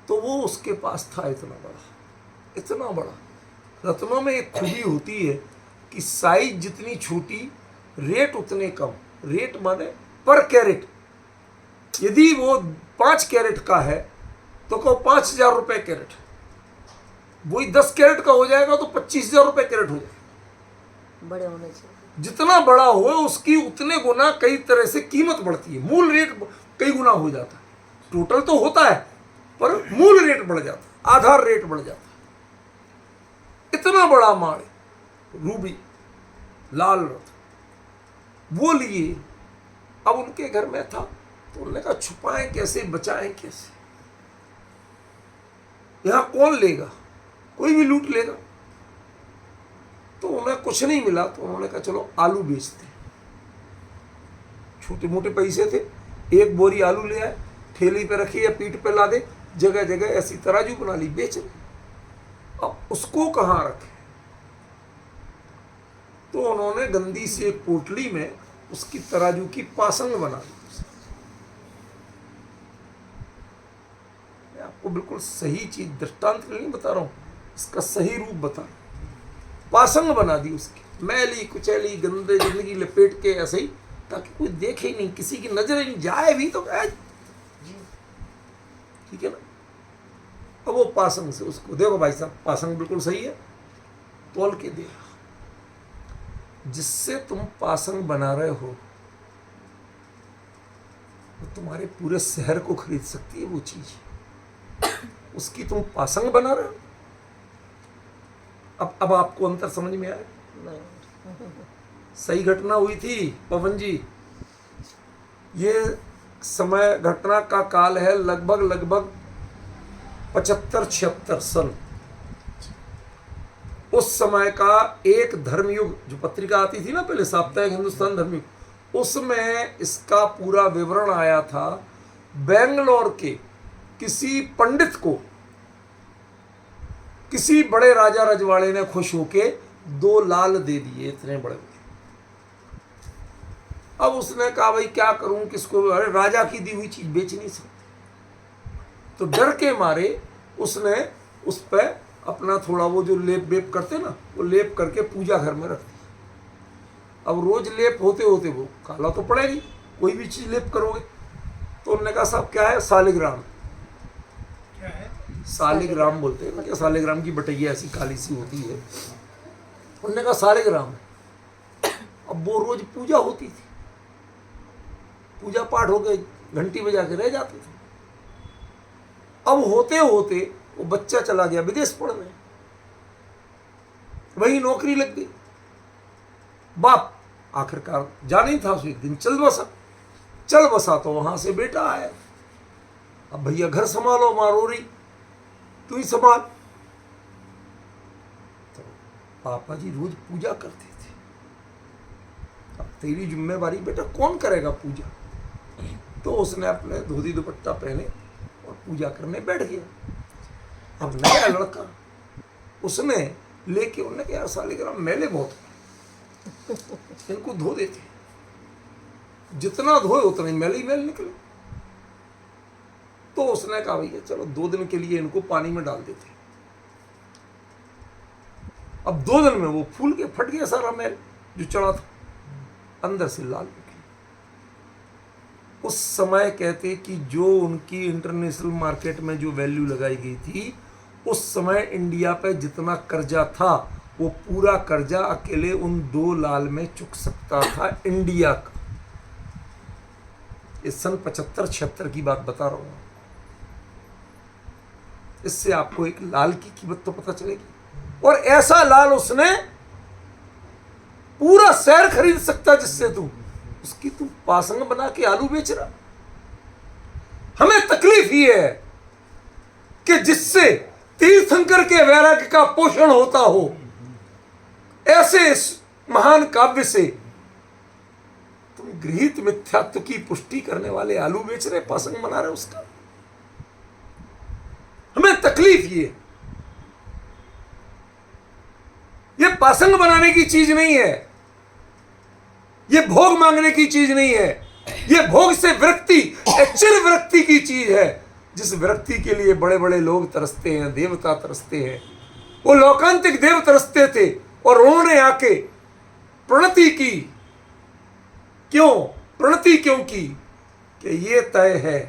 तो वो उसके पास था, इतना बड़ा। रत्नों में एक खूबी होती है कि साइज जितनी छोटी, रेट उतने कम। रेट माने पर कैरेट, यदि वो 5 कैरेट का है तो कहो 5,000 रुपए कैरेट, वही 10 कैरेट का हो जाएगा तो 25,000 रुपए कैरेट हो जाएगा। बड़े होने चाहिए, जितना बड़ा हो उसकी उतने गुना कई तरह से कीमत बढ़ती है, मूल रेट कई गुना हो जाता है। टोटल तो होता है पर मूल रेट बढ़ जाता है, आधार रेट बढ़ जाता है। इतना बड़ा माल रूबी लाल रत्न वो लिए, अब उनके घर में था, तो उन्होंने कहा छुपाएं कैसे, बचाएं कैसे, यहां कौन लेगा, कोई भी लूट लेगा। तो उन्हें कुछ नहीं मिला, तो उन्होंने कहा चलो आलू बेचते। छोटे मोटे पैसे थे, एक बोरी आलू ले आए, ठेली पे रखी या पीठ पे ला दे, जगह जगह ऐसी तराजू बना ली, बेच रहे। अब उसको कहाँ रखे, तो उन्होंने गंदी सी एक पोटली में उसकी तराजू की पासंग बना दी। मैं आपको बिल्कुल सही चीज दृष्टांत नहीं बता रहा हूं, इसका सही रूप बता, पासंग बना दी उसकी, मैली कुचैली गंदे जिंदगी लपेट के ऐसे ही, ताकि कोई देखे ही नहीं, किसी की नजर नहीं जाए भी तो ठीक है ना। अब वो पासंग से उसको, देखो भाई साहब पासंग बिल्कुल सही है, तोल के दे, जिससे तुम पासंग बना रहे हो वो तुम्हारे पूरे शहर को खरीद सकती है वो चीज, उसकी तुम पासंग बना रहे हो। अब आपको अंतर समझ में आया? सही घटना हुई थी पवन जी, ये समय घटना का काल है लगभग 75-76 सन। उस समय का एक धर्मयुग जो पत्रिका आती थी ना पहले, साप्ताहिक हिंदुस्तान धर्मयुग, उसमें इसका पूरा विवरण आया था। बेंगलोर के किसी पंडित को किसी बड़े राजा रजवाड़े ने खुश होके 2 लाल दे दिए, इतने बड़े। अब उसने कहा भाई क्या करूं, किसको, अरे राजा की दी हुई चीज बेच नहीं सकते, तो डर के मारे उसने उस पर अपना थोड़ा वो जो लेप वेप करते ना, वो लेप करके पूजा घर में रख दिया। अब रोज लेप होते होते वो काला तो पड़ेगी, कोई भी चीज लेप करोगे। तो उन्होंने कहा साहब क्या है, सालिग्राम। क्या है? सालिग्राम बोलते हैं ना, क्या सालिग्राम की बटैया ऐसी काली सी होती है। उन्होंने कहा सालिग्राम है। अब वो रोज पूजा होती थी, पूजा पाठ हो गए, घंटी बजा के रह जाते थे। अब होते होते वो बच्चा चला गया विदेश पढ़ने, वही नौकरी लग गई। बाप आखिरकार जाना ही था, एक दिन चल बसा तो वहां से बेटा आया, अब भैया घर संभालो, माँ रो रही, तू ही संभाल। तो पापा जी रोज पूजा करते थे, अब तेरी जिम्मेवारी बेटा, कौन करेगा पूजा। तो उसने अपने धोती दुपट्टा पहने और पूजा करने बैठ गया। अब नया लड़का उसने लेके, उन्होंने कहा सालिग्राम मैले बहुत, इनको धो देते। जितना धोए उतना ही मैल ही मैल निकले। तो उसने कहा भैया चलो 2 दिन के लिए इनको पानी में डाल देते। अब 2 दिन में वो फूल के फट गया सारा मैल जो चढ़ा था, अंदर से लाल निकली। उस समय कहते कि जो उनकी इंटरनेशनल मार्केट में जो वैल्यू लगाई गई थी, उस समय इंडिया पे जितना कर्जा था वो पूरा कर्जा अकेले उन 2 लाल में चुक सकता था इंडिया का। इस सन 75-76 की बात बता रहा हूं। इससे आपको एक लाल की कीमत तो पता चलेगी। और ऐसा लाल उसने पूरा शहर खरीद सकता, जिससे तू उसकी तू पासंग बना के आलू बेच रहा। हमें तकलीफ ये है कि जिससे तीर्थंकर के वैराग्य का पोषण होता हो, ऐसे महान काव्य से तुम गृहीत मिथ्यात्व की पुष्टि करने वाले आलू बेच रहे, पासंग बना रहे उसका। हमें तकलीफ ये पासंग बनाने की चीज नहीं है, ये भोग मांगने की चीज नहीं है, ये भोग से विरक्ति, चिर विरक्ति की चीज है, जिस विरक्ति के लिए बड़े बड़े लोग तरसते हैं, देवता तरसते हैं। वो लौकांतिक देव तरसते थे और उन्होंने आके प्रणति की। क्यों प्रणति क्यों की? कि ये तय है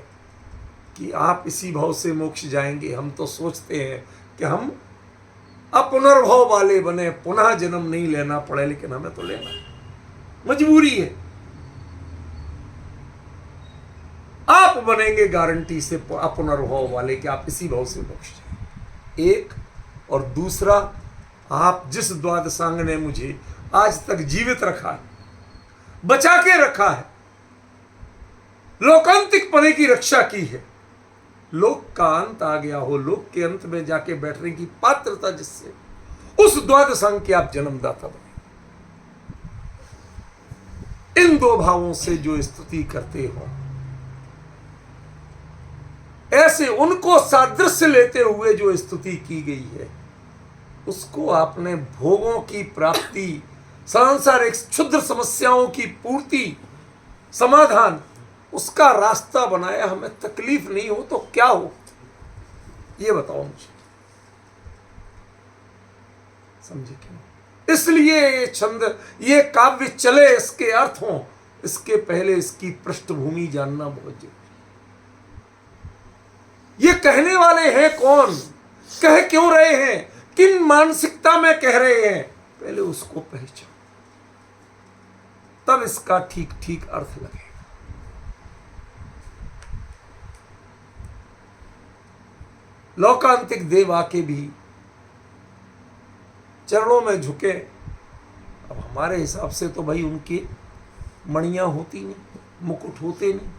कि आप इसी भाव से मोक्ष जाएंगे। हम तो सोचते हैं कि हम अपुनर्भव वाले बने, पुनः जन्म नहीं लेना पड़े, लेकिन हमें तो लेना है, मजबूरी है। आप बनेंगे गारंटी से अपुनर्भव वाले कि आप इसी भाव से मोक्ष जाएंगे। एक और दूसरा, आप जिस द्वादशांग ने मुझे आज तक जीवित रखा है, बचा के रखा है, लोकांतिक पने की रक्षा की है, लोक का अंत आ गया हो, लोक के अंत में जाके बैठने की पात्रता जिससे, उस द्वादशांग के आप जन्मदाता बने। इन 2 भावों से जो स्तुति करते हो, ऐसे उनको सादृश्य लेते हुए जो स्तुति की गई है, उसको आपने भोगों की प्राप्ति, सांसारिक क्षुद्र समस्याओं की पूर्ति, समाधान, उसका रास्ता बनाया। हमें तकलीफ नहीं हो तो क्या हो, ये बताओ मुझे, समझे क्यों? इसलिए ये छंद, ये काव्य चले, इसके अर्थ हों, इसके पहले इसकी पृष्ठभूमि जानना बहुत जरूरी। ये कहने वाले हैं कौन, कह क्यों रहे हैं, किन मानसिकता में कह रहे हैं, पहले उसको पहचान, तब इसका ठीक ठीक अर्थ लगेगा। लौकांतिक देव आके भी चरणों में झुके। अब हमारे हिसाब से तो भाई उनकी मणियां होती नहीं, मुकुट होते नहीं,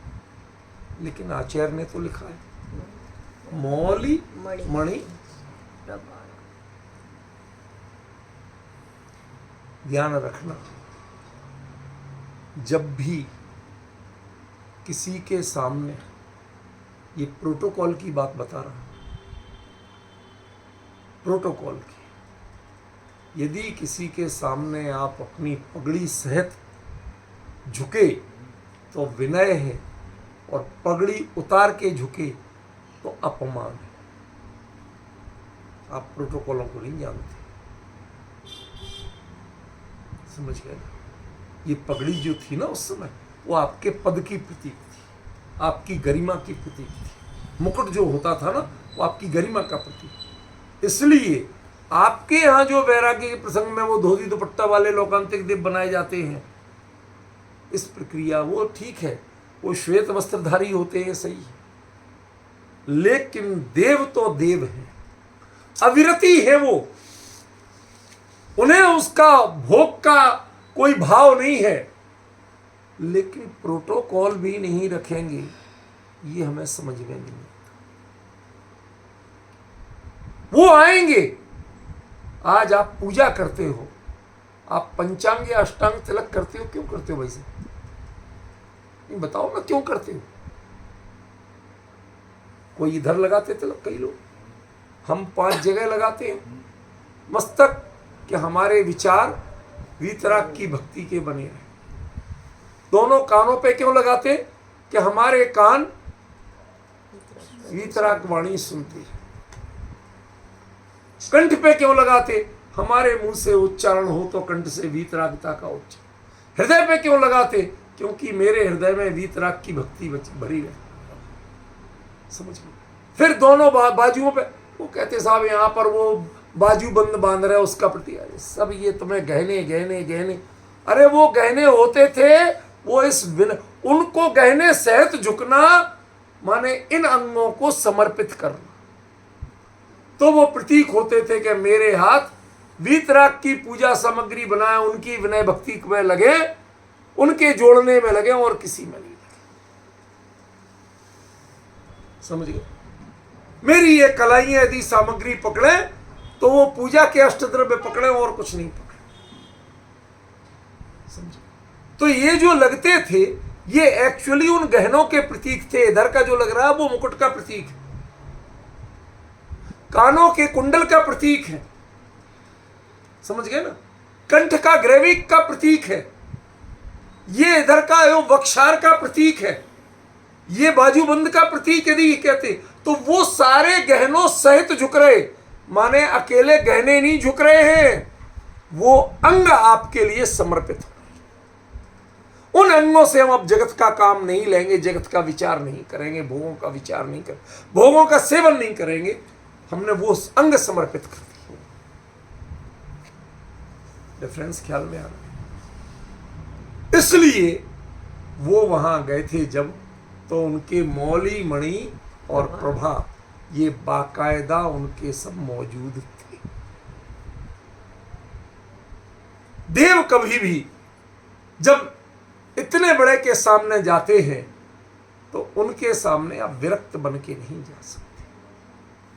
लेकिन आचार्य ने तो लिखा है मौली मणि। ध्यान रखना, जब भी किसी के सामने, ये प्रोटोकॉल की बात बता रहा हूं, प्रोटोकॉल की, यदि किसी के सामने आप अपनी पगड़ी सहित झुके तो विनय है, और पगड़ी उतार के झुके तो अपमान है। आप प्रोटोकॉलों को नहीं जानते, समझ गए? ये पगड़ी जो थी ना उस समय, वो आपके पद की प्रतीक थी, आपकी गरिमा की प्रतीक थी। मुकुट जो होता था ना, वो आपकी गरिमा का प्रतीक। इसलिए आपके यहाँ जो वैराग्य के प्रसंग में वो धोती दुपट्टा वाले लोकांतिक देव बनाए जाते हैं, इस प्रक्रिया वो ठीक है, वो श्वेत वस्त्रधारी होते हैं, सही है, लेकिन देव तो देव है, अविरति है वो, उन्हें उसका भोग का कोई भाव नहीं है, लेकिन प्रोटोकॉल भी नहीं रखेंगे, ये हमें समझ में नहीं आता। वो आएंगे, आज आप पूजा करते हो, आप पंचांग या अष्टांग तिलक करते हो, क्यों करते हो भाई साहब? बताओ ना क्यों करते हो? कोई इधर लगाते तिलक, कई लोग, हम 5 जगह लगाते हैं मस्तक, कि हमारे विचार वीतराग की भक्ति के बने रहे। दोनों कानों पे क्यों लगाते? कि हमारे कान वीतराग वाणी सुनती है। कंठ पे क्यों लगाते? हमारे मुंह से उच्चारण हो तो कंठ से वीतरागता का उच्चारण। हृदय पे क्यों लगाते? क्योंकि मेरे हृदय में वीतराग की भक्ति भरी है। समझ में? फिर दोनों बाजुओं पे वो कहते साहब यहाँ पर वो बाजू बंद बांध रहे उसका प्रति, अरे सब ये तुम्हें गहने गहने गहने, अरे वो गहने होते थे, वो उनको गहने सहित झुकना माने इन अंगों को समर्पित करना। तो वो प्रतीक होते थे कि मेरे हाथ वीतराग की पूजा सामग्री बनाए, उनकी विनय भक्ति में लगे, उनके जोड़ने में लगे और किसी में नहीं लगे। समझ गए? मेरी ये कलाइयां यदि सामग्री पकड़े तो वो पूजा के अष्टद्रव्य पकड़े और कुछ नहीं पकड़े। समझे? तो ये जो लगते थे ये एक्चुअली उन गहनों के प्रतीक थे। इधर का जो लग रहा है वो मुकुट का प्रतीक है, कानों के कुंडल का प्रतीक है। समझ गए ना? कंठ का ग्रेविक का प्रतीक है, ये इधर का वक्षार का प्रतीक है, ये बाजूबंद का प्रतीक यदि कहते तो वो सारे गहनों सहित झुक रहे, माने अकेले गहने नहीं झुक रहे हैं, वो अंग आपके लिए समर्पित हो। उन अंगों से हम अब जगत का काम नहीं लेंगे, जगत का विचार नहीं करेंगे, भोगों का विचार नहीं करेंगे, भोगों का सेवन नहीं करेंगे, हमने वो अंग समर्पित कर दिए। डिफरेंस ख्याल में आ रहा है? इसलिए वो वहां गए थे जब, तो उनके मौली मणि और प्रभा ये बाकायदा उनके सब मौजूद थे। देव कभी भी जब इतने बड़े के सामने जाते हैं तो उनके सामने आप विरक्त बन के नहीं जा सकते।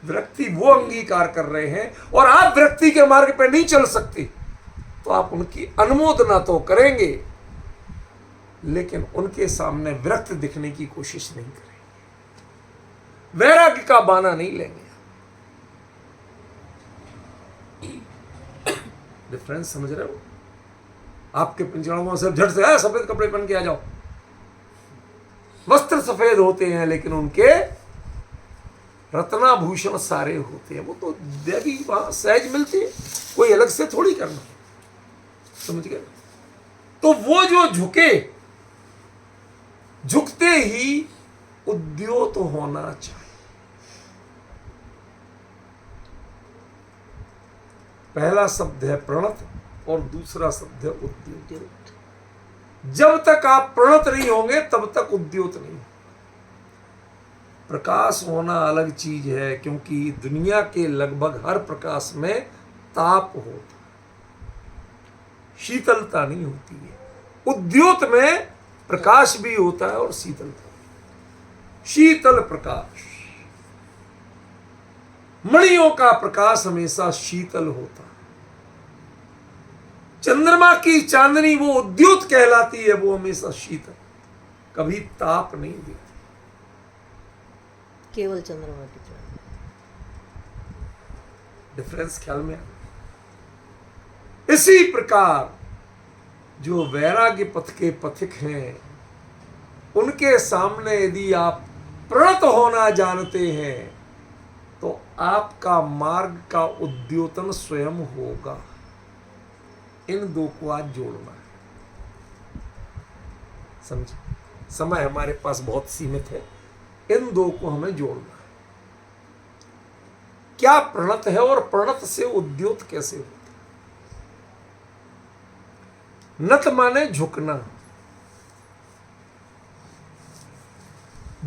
विरक्ति वो अंगीकार कर रहे हैं और आप विरक्ति के मार्ग पे नहीं चल सकते, तो आप उनकी अनुमोदना तो करेंगे लेकिन उनके सामने विरक्त दिखने की कोशिश नहीं करेंगे, वैराग्य का बाना नहीं लेंगे। डिफरेंस समझ रहे हो? आपके पिंजड़ों में सब झट से सफेद कपड़े पहन के आ जाओ, वस्त्र सफेद होते हैं लेकिन उनके रत्नाभूषण सारे होते हैं। वो तो देवी वहां सहज मिलती है, कोई अलग से थोड़ी करना। समझ गए? तो वो जो झुके, झुकते ही उद्योत होना चाहिए। पहला शब्द है प्रणत और दूसरा शब्द है उद्योत। जब तक आप प्रणत नहीं होंगे तब तक उद्योत नहीं। प्रकाश होना अलग चीज है, क्योंकि दुनिया के लगभग हर प्रकाश में ताप होता, शीतलता नहीं होती है। उद्योत में प्रकाश भी होता है और शीतलता। शीतल प्रकाश, मणियों का प्रकाश हमेशा शीतल होता है। चंद्रमा की चांदनी वो उद्योत कहलाती है, वो हमेशा शीतल, कभी ताप नहीं देती। केवल चंद्रमा की चांदनी। डिफरेंस ख्याल में? इसी प्रकार जो वैराग्य पथ के पथिक हैं, उनके सामने यदि आप प्रणत होना जानते हैं तो आपका मार्ग का उद्योतन स्वयं होगा। इन दो को आज जोड़ना है। समझे? समय हमारे पास बहुत सीमित है, इन दो को हमें जोड़ना है। क्या प्रणत है और प्रणत से उद्योत कैसे होता? नत माने झुकना,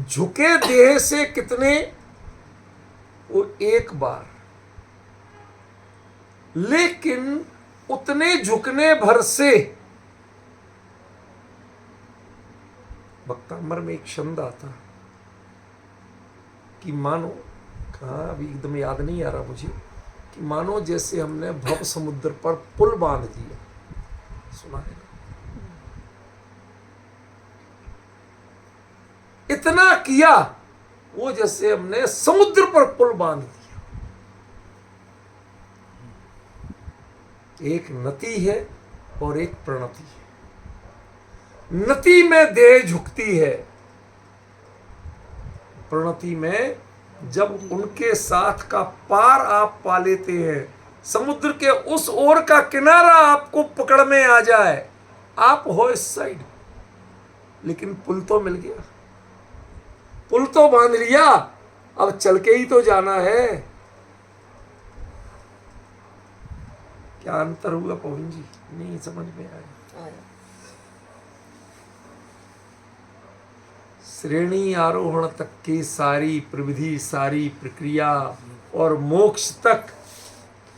झुके देह से कितने? वो एक बार, लेकिन उतने झुकने भर से भक्तामर में एक छंद आता कि मानो, कहाँ अभी एकदम याद नहीं आ रहा मुझे, कि मानो जैसे हमने भव समुद्र पर पुल बांध दिया। सुना है? इतना किया वो जैसे हमने समुद्र पर पुल बांध दिया। एक नति है और एक प्रणति है। नति में देह झुकती है, प्रणति में जब उनके साथ का पार आप पा लेते हैं, समुद्र के उस ओर का किनारा आपको पकड़ में आ जाए, आप हो इस साइड, लेकिन पुल तो मिल गया, पुल तो बांध लिया, अब चल के ही तो जाना है। क्या अंतर हुआ पवन जी? नहीं समझ में आया। आया। श्रेणी आरोहण तक की सारी प्रविधि, सारी प्रक्रिया और मोक्ष तक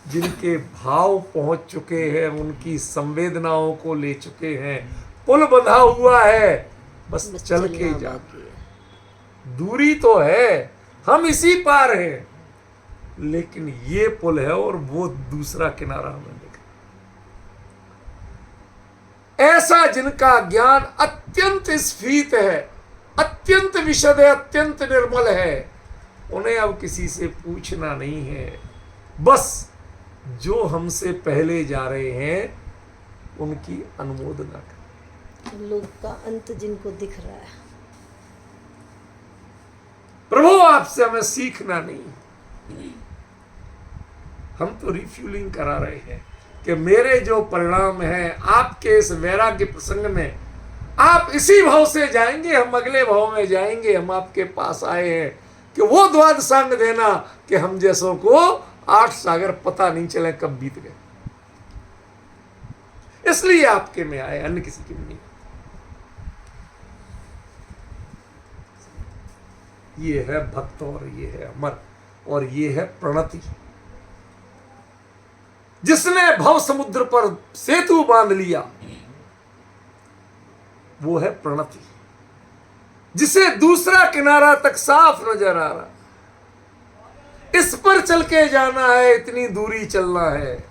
जिनके भाव पहुंच चुके हैं, उनकी संवेदनाओं को ले चुके हैं, पुल बंधा हुआ है, बस चल के चलना जा। बाकी है। दूरी तो है, हम इसी पार हैं, लेकिन ये पुल है और वो दूसरा किनारा हमें दिखा। ऐसा जिनका ज्ञान अत्यंत स्फीत है, अत्यंत विशद है, अत्यंत निर्मल है, उन्हें अब किसी से पूछना नहीं है। बस जो हमसे पहले जा रहे हैं उनकी अनुमोदना करें। लोग का अंत जिनको दिख रहा है, प्रभु आपसे हमें सीखना नहीं, हम तो रिफ्यूलिंग करा रहे हैं कि मेरे जो परिणाम हैं आपके इस वैराग्य प्रसंग में, आप इसी भाव से जाएंगे, हम अगले भाव में जाएंगे। हम आपके पास आए हैं कि वो द्वादशांग देना कि हम जैसों को 8 सागर पता नहीं चले कब बीत गए, इसलिए आपके में आए, अन्य किसी की नहीं। ये है भक्त और ये है अमर और ये है प्रणति। जिसने भव समुद्र पर सेतु बांध लिया वो है प्रणति, जिसे दूसरा किनारा तक साफ नजर आ रहा, इस पर चल के जाना है, इतनी दूरी चलना है।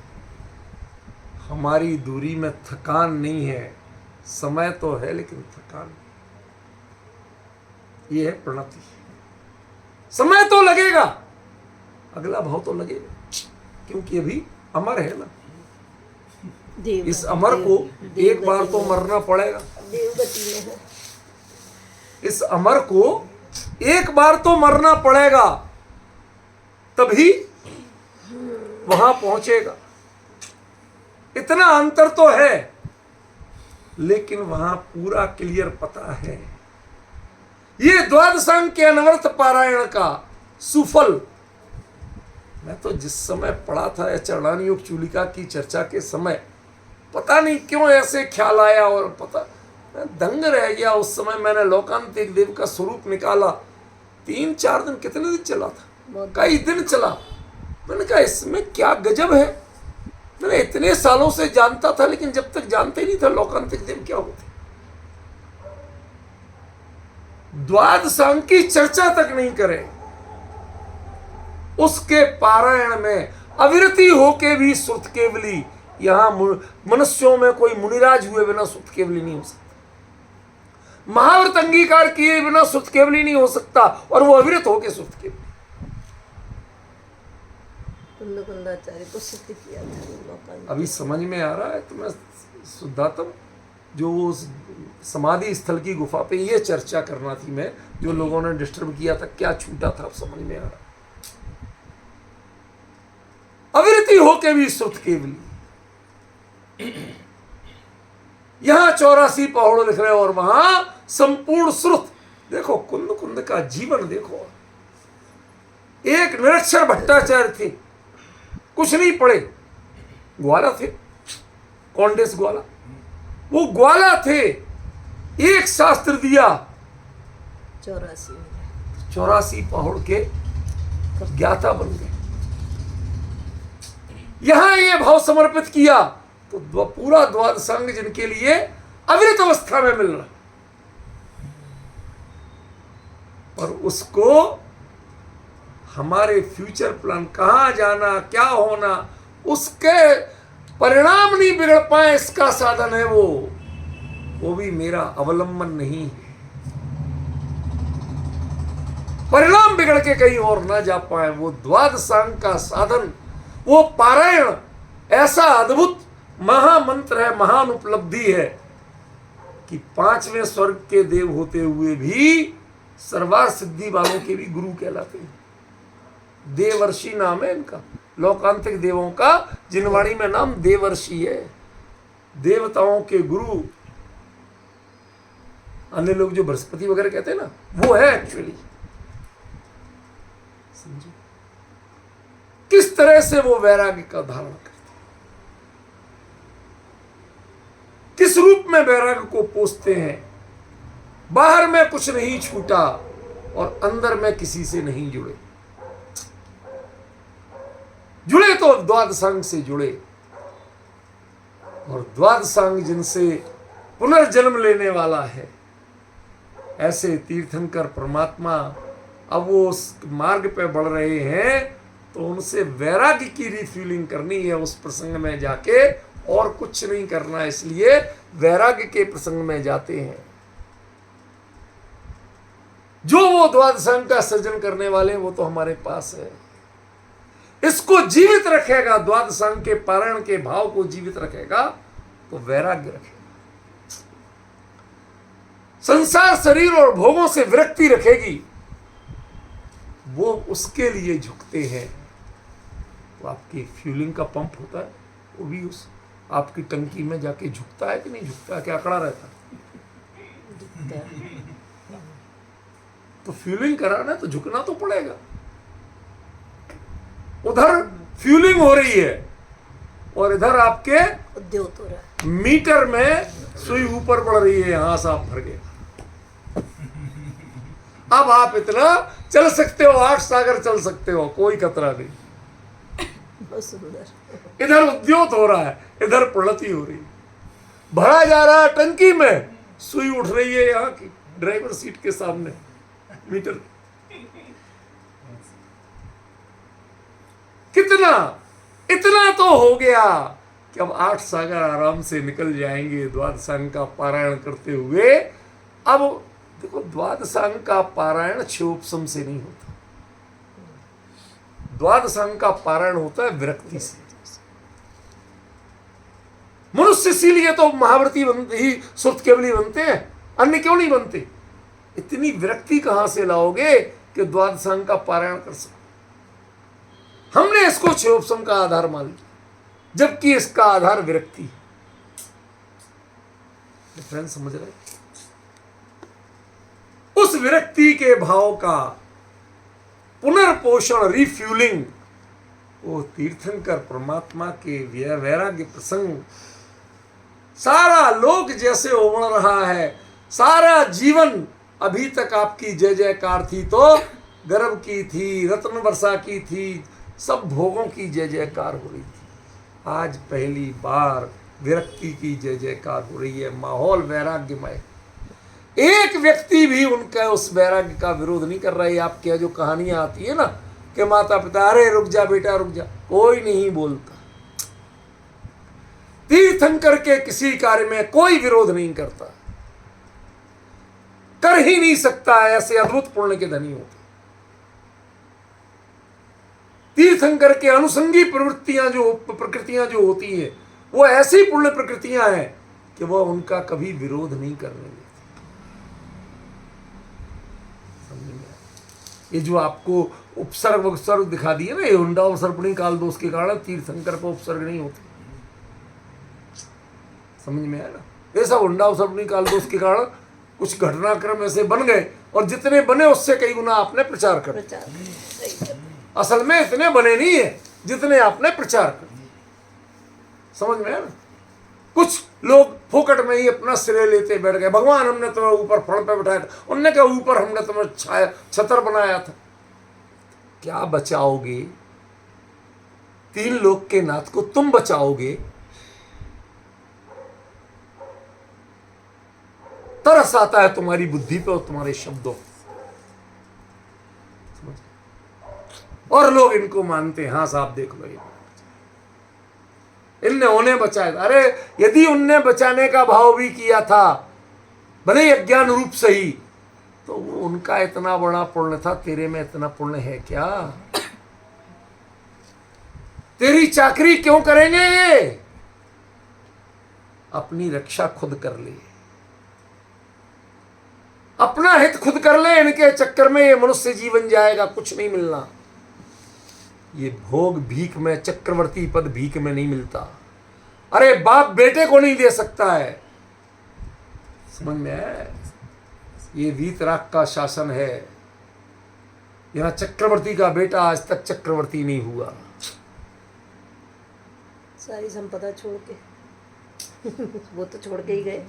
हमारी दूरी में थकान नहीं है, समय तो है लेकिन थकान नहीं। ये है प्रणति। समय तो लगेगा, अगला भाव तो लगेगा, क्योंकि अभी अमर है ना। इस अमर को एक बार तो मरना पड़ेगा, देवगति में है। इस अमर को एक बार तो मरना पड़ेगा, तभी वहां पहुंचेगा। इतना अंतर तो है, लेकिन वहां पूरा क्लियर पता है। ये द्वादशांग के अनवरत पारायण का सुफल, मैं तो जिस समय पढ़ा था चरणानी योग चूलिका की चर्चा के समय, पता नहीं क्यों ऐसे ख्याल आया और पता मैं दंग रह गया। उस समय मैंने लोकांतिक देव का स्वरूप निकाला, 3-4 दिन, कितने दिन चला था, कई दिन चला। मैंने कहा इसमें क्या गजब है, मैंने इतने सालों से जानता था, लेकिन जब तक जानते नहीं था लोकांतिक देव क्या होते, द्वादशांग की चर्चा तक नहीं करें, उसके पारायण में अविरति होके भी सुत केवली, यहां मनुष्यों में कोई मुनिराज हुए बिना सुत केवली नहीं हो सकता, महाव्रत अंगीकार किए बिना सुत केवली नहीं हो सकता, और वो अविरत होके सुत केवली। कुंदाचार्य को सिद्ध किया था। अभी समझ में आ रहा है तुम्हें शुद्धात्म? जो वो समाधि स्थल की गुफा पे ये चर्चा करना थी मैं, जो लोगों ने डिस्टर्ब किया था, क्या छूटा था, अब समझ में आ रहा। अविरति होके भी श्रुत केवली, यहां 84 पहाड़ लिख रहे और वहां संपूर्ण श्रुत। देखो कुंद कुंद का जीवन देखो। एक निरक्षर भट्टाचार्य थे, कुछ नहीं पढ़े, ग्वाला थे, कौंडेस ग्वाला, वो ग्वाला थे, एक शास्त्र दिया, 84 पहाड़ के ज्ञाता बन गए। यहां ये भाव समर्पित किया तो पूरा द्वादशांग जिनके लिए अविरत अवस्था में मिल रहा, और उसको हमारे फ्यूचर प्लान, कहां जाना, क्या होना, उसके परिणाम नहीं बिगड़ पाए, इसका साधन है वो भी मेरा अवलंबन नहीं है। परिणाम बिगड़ के कहीं और ना जा पाए, वो द्वादशांग का साधन, वो पारायण ऐसा अद्भुत महामंत्र है, महान उपलब्धि है कि 5वें स्वर्ग के देव होते हुए भी सर्वार सिद्धि वालों के भी गुरु कहलाते हैं। देवर्षि नाम है इनका, लोकांतिक देवों का जिनवाणी में नाम देवर्षि है। देवताओं के गुरु अन्य लोग जो बृहस्पति वगैरह कहते हैं ना, वो है एक्चुअली। समझो किस तरह से वो वैराग्य का धारण करते हैं, किस रूप में वैराग्य को पोसते हैं। बाहर में कुछ नहीं छूटा और अंदर में किसी से नहीं जुड़े। जुड़े तो द्वादशांग से जुड़े, और द्वादशांग जिनसे पुनर्जन्म लेने वाला है, ऐसे तीर्थंकर परमात्मा अब वो उस मार्ग पे बढ़ रहे हैं, तो उनसे वैराग्य की रिफिलिंग करनी है उस प्रसंग में जाके, और कुछ नहीं करना। इसलिए वैराग्य के प्रसंग में जाते हैं। जो वो द्वादशांग का सृजन करने वाले हैं वो तो हमारे पास है। इसको जीवित रखेगा, द्वादशांग के पारायण के भाव को जीवित रखेगा तो वैराग्य रखेगा। संसार शरीर और भोगों से विरक्ति रखेगी, वो उसके लिए झुकते हैं। तो आपकी फ्यूलिंग का पंप होता है, वो भी उस आपकी टंकी में जाके झुकता है कि नहीं झुकता है, क्या अकड़ा रहता है? तो फ्यूलिंग कराना तो झुकना तो पड़ेगा। उधर फ्यूलिंग हो रही है और इधर आपके उद्योग हो रहा है, मीटर में सुई ऊपर बढ़ रही है, यहां साफ भर गया। अब आप इतना चल सकते हो, 8 सागर चल सकते हो, कोई खतरा नहीं। बहुत सुंदर। इधर उद्योग हो रहा है, इधर प्रणति हो रही है, भरा जा रहा है टंकी में, सुई उठ रही है यहाँ की ड्राइवर सीट के सामने मीटर। कितना इतना तो हो गया कि अब 8 सागर आराम से निकल जाएंगे द्वादशांग का पारायण करते हुए। अब देखो, द्वादशांग का पारायण क्षोभसम से नहीं होता, द्वादशांग का पारायण होता है विरक्ति से। मनुष्य इसीलिए तो महाव्रती बनते ही सुत केवली बनते हैं, अन्य क्यों नहीं बनते? इतनी विरक्ति कहां से लाओगे कि द्वादशांग का पारायण कर सको? हमने इसको क्षोभसम का आधार मान लिया, जबकि इसका आधार विरक्ति है। डिफरेंस समझ रहे? उस विरक्ति के भाव का पुनर्पोषण, रिफ्यूलिंग, वो तीर्थंकर परमात्मा के वैराग्य प्रसंग। सारा लोक जैसे उमड़ रहा है, सारा जीवन अभी तक आपकी जय जयकार थी तो गर्भ की थी, रत्न वर्षा की थी, सब भोगों की जय जयकार हो रही थी। आज पहली बार विरक्ति की जय जयकार हो रही है, माहौल वैराग्यमय। एक व्यक्ति भी उनका उस वैराग्य का विरोध नहीं कर रहा है। आपके यहाँ जो कहानियां आती है ना कि माता पिता अरे रुक जा बेटा रुक जा, कोई नहीं बोलता। तीर्थंकर के किसी कार्य में कोई विरोध नहीं करता, कर ही नहीं सकता, ऐसे अद्भुत पुण्य के धनी होते। तीर्थंकर के अनुसंगी प्रवृत्तियां जो प्रकृतियां जो होती हैं, वो ऐसी पुण्य प्रकृतियां हैं कि वह उनका कभी विरोध नहीं करने देती। ये जो आपको उपसर्ग उपसर्ग दिखा दिए ना, ये हुंडा उपसर्पणी काल दोष के कारण तीर्थंकर पर उपसर्ग नहीं होते। समझ में आया ना? ये सब हुंडा उपसर्पणी काल दोष के कारण कुछ घटनाक्रम ऐसे बन गए, और जितने बने उससे कई गुना आपने प्रचार कर दिया। असल में इतने बने नहीं है जितने आपने प्रचार कर दिया। समझ में आया ना? कुछ लोग फोकट में ही अपना श्रेय लेते बैठ गए, भगवान हमने तुम्हें ऊपर फल पे बैठाया था, उनने कहा ऊपर हमने तुम्हें छाया छतर बनाया था। क्या बचाओगे? 3 लोक के नाथ को तुम बचाओगे? तरस आता है तुम्हारी बुद्धि पे और तुम्हारे शब्दों, और लोग इनको मानते हैं। हाँ साहब देख लो, इनने उन्हें बचाया था। अरे यदि उनने बचाने का भाव भी किया था, भले ही अज्ञान रूप से ही, तो वो उनका इतना बड़ा पुण्य था, तेरे में इतना पुण्य है क्या? तेरी चाकरी क्यों करेंगे ये? अपनी रक्षा खुद कर ले। अपना हित खुद कर ले, इनके चक्कर में ये मनुष्य जीवन जाएगा, कुछ नहीं मिलना। ये भोग भीख में, चक्रवर्ती पद भीख में नहीं मिलता। अरे बाप बेटे को नहीं दे सकता है, समझ में आया? ये वीतराग का शासन है। यहां चक्रवर्ती का बेटा आज तक चक्रवर्ती नहीं हुआ। सारी संपदा छोड़ के वो तो छोड़ के ही गए,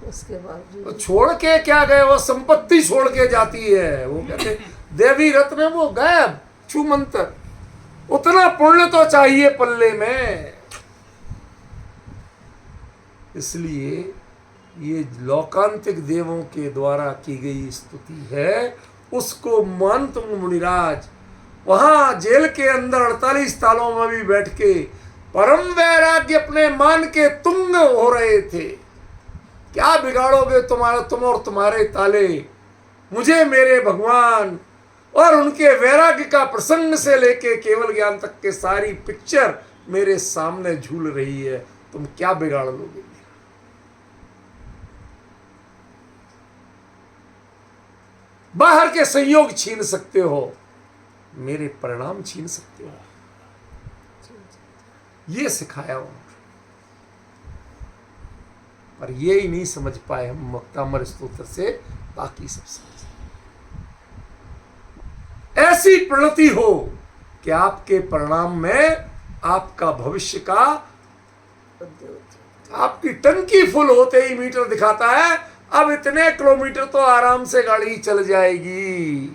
उसके बावजूद तो छोड़ के क्या गए, वो संपत्ति छोड़ के जाती है। वो कहते देवी रत्न वो गायब, छू मंत्र। उतना पुण्य तो चाहिए पल्ले में। इसलिए ये लौकांतिक देवों के द्वारा की गई स्तुति है, उसको मान तुम मुनिराज। वहां जेल के अंदर 48 तालों में भी बैठ के परम वैराग्य अपने मान के तुंग हो रहे थे। क्या बिगाड़ोगे तुम्हारा, तुम और तुम्हारे ताले, मुझे मेरे भगवान और उनके वैराग्य का प्रसंग से लेके केवल ज्ञान तक के सारी पिक्चर मेरे सामने झूल रही है, तुम क्या बिगाड़ लोगे? बाहर के संयोग छीन सकते हो, मेरे परिणाम छीन सकते हो। ये सिखाया उन्होंने, पर ये ही नहीं समझ पाए हम मुक्तामर स्तोत्र से, बाकी सब समझ। ऐसी प्रणति हो कि आपके परिणाम में आपका भविष्य का, आपकी टंकी फुल होते ही मीटर दिखाता है अब इतने किलोमीटर तो आराम से गाड़ी चल जाएगी,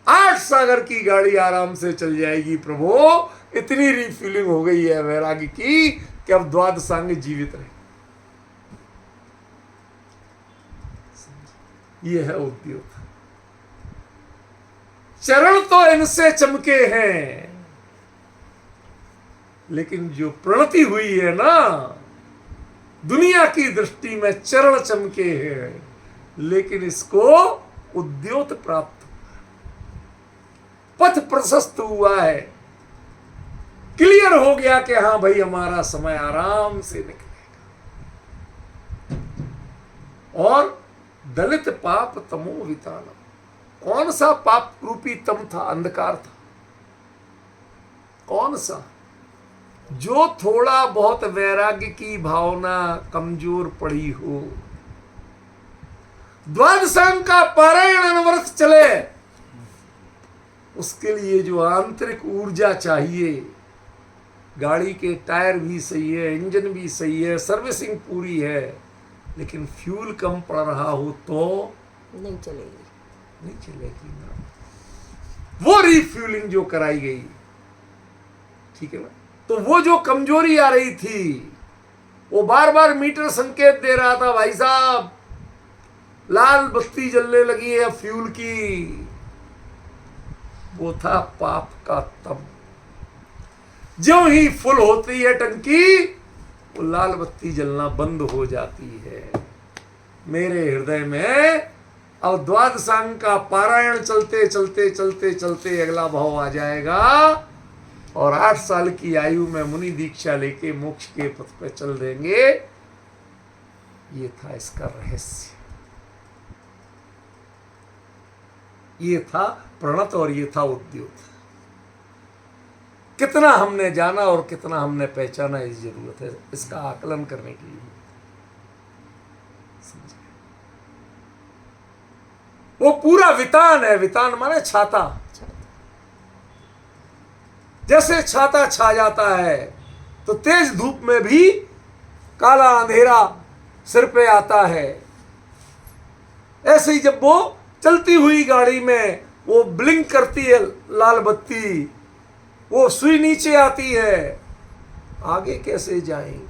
8 सागर की गाड़ी आराम से चल जाएगी प्रभु। इतनी रिफिलिंग हो गई है वैराग्य की कि अब द्वादशांग जीवित रहे। ये है उद्योग। चरण तो इनसे चमके हैं, लेकिन जो प्रणति हुई है ना, दुनिया की दृष्टि में चरण चमके हैं, लेकिन इसको उद्योत प्राप्त हुआ, पथ प्रशस्त हुआ है, क्लियर हो गया कि हाँ भाई हमारा समय आराम से निकलेगा। और दलित पाप तमो वितानम, कौन सा पाप रूपी तम था, अंधकार था? कौन सा? जो थोड़ा बहुत वैराग्य की भावना कमजोर पड़ी हो, द्वादशांग का पारायण अनवरत चले, उसके लिए जो आंतरिक ऊर्जा चाहिए, गाड़ी के टायर भी सही है, इंजन भी सही है, सर्विसिंग पूरी है, लेकिन फ्यूल कम पड़ रहा हो तो नहीं चलेगी, नहीं चलेगी ना। वो रिफ्यूलिंग जो कराई गई, ठीक है ना, तो वो जो कमजोरी आ रही थी, वो बार बार मीटर संकेत दे रहा था, भाई साहब लाल बत्ती जलने लगी है फ्यूल की, वो था पाप का तम। ज्यों ही फुल होती है टंकी, वो लाल बत्ती जलना बंद हो जाती है। मेरे हृदय में अब द्वादशांग का पारायण चलते चलते चलते चलते अगला भाव आ जाएगा, और 8 साल की आयु में मुनि दीक्षा लेके मोक्ष के पथ पे चल देंगे। ये था इसका रहस्य, ये था प्रणत और ये था उद्योग। कितना हमने जाना और कितना हमने पहचाना, इस जरूरत है इसका आकलन करने के लिए। वो पूरा वितान है, वितान माने छाता। जैसे छाता छा जाता है तो तेज धूप में भी काला अंधेरा सिर पे आता है, ऐसे ही जब वो चलती हुई गाड़ी में वो ब्लिंक करती है लाल बत्ती, वो सुई नीचे आती है, आगे कैसे जाएंगे?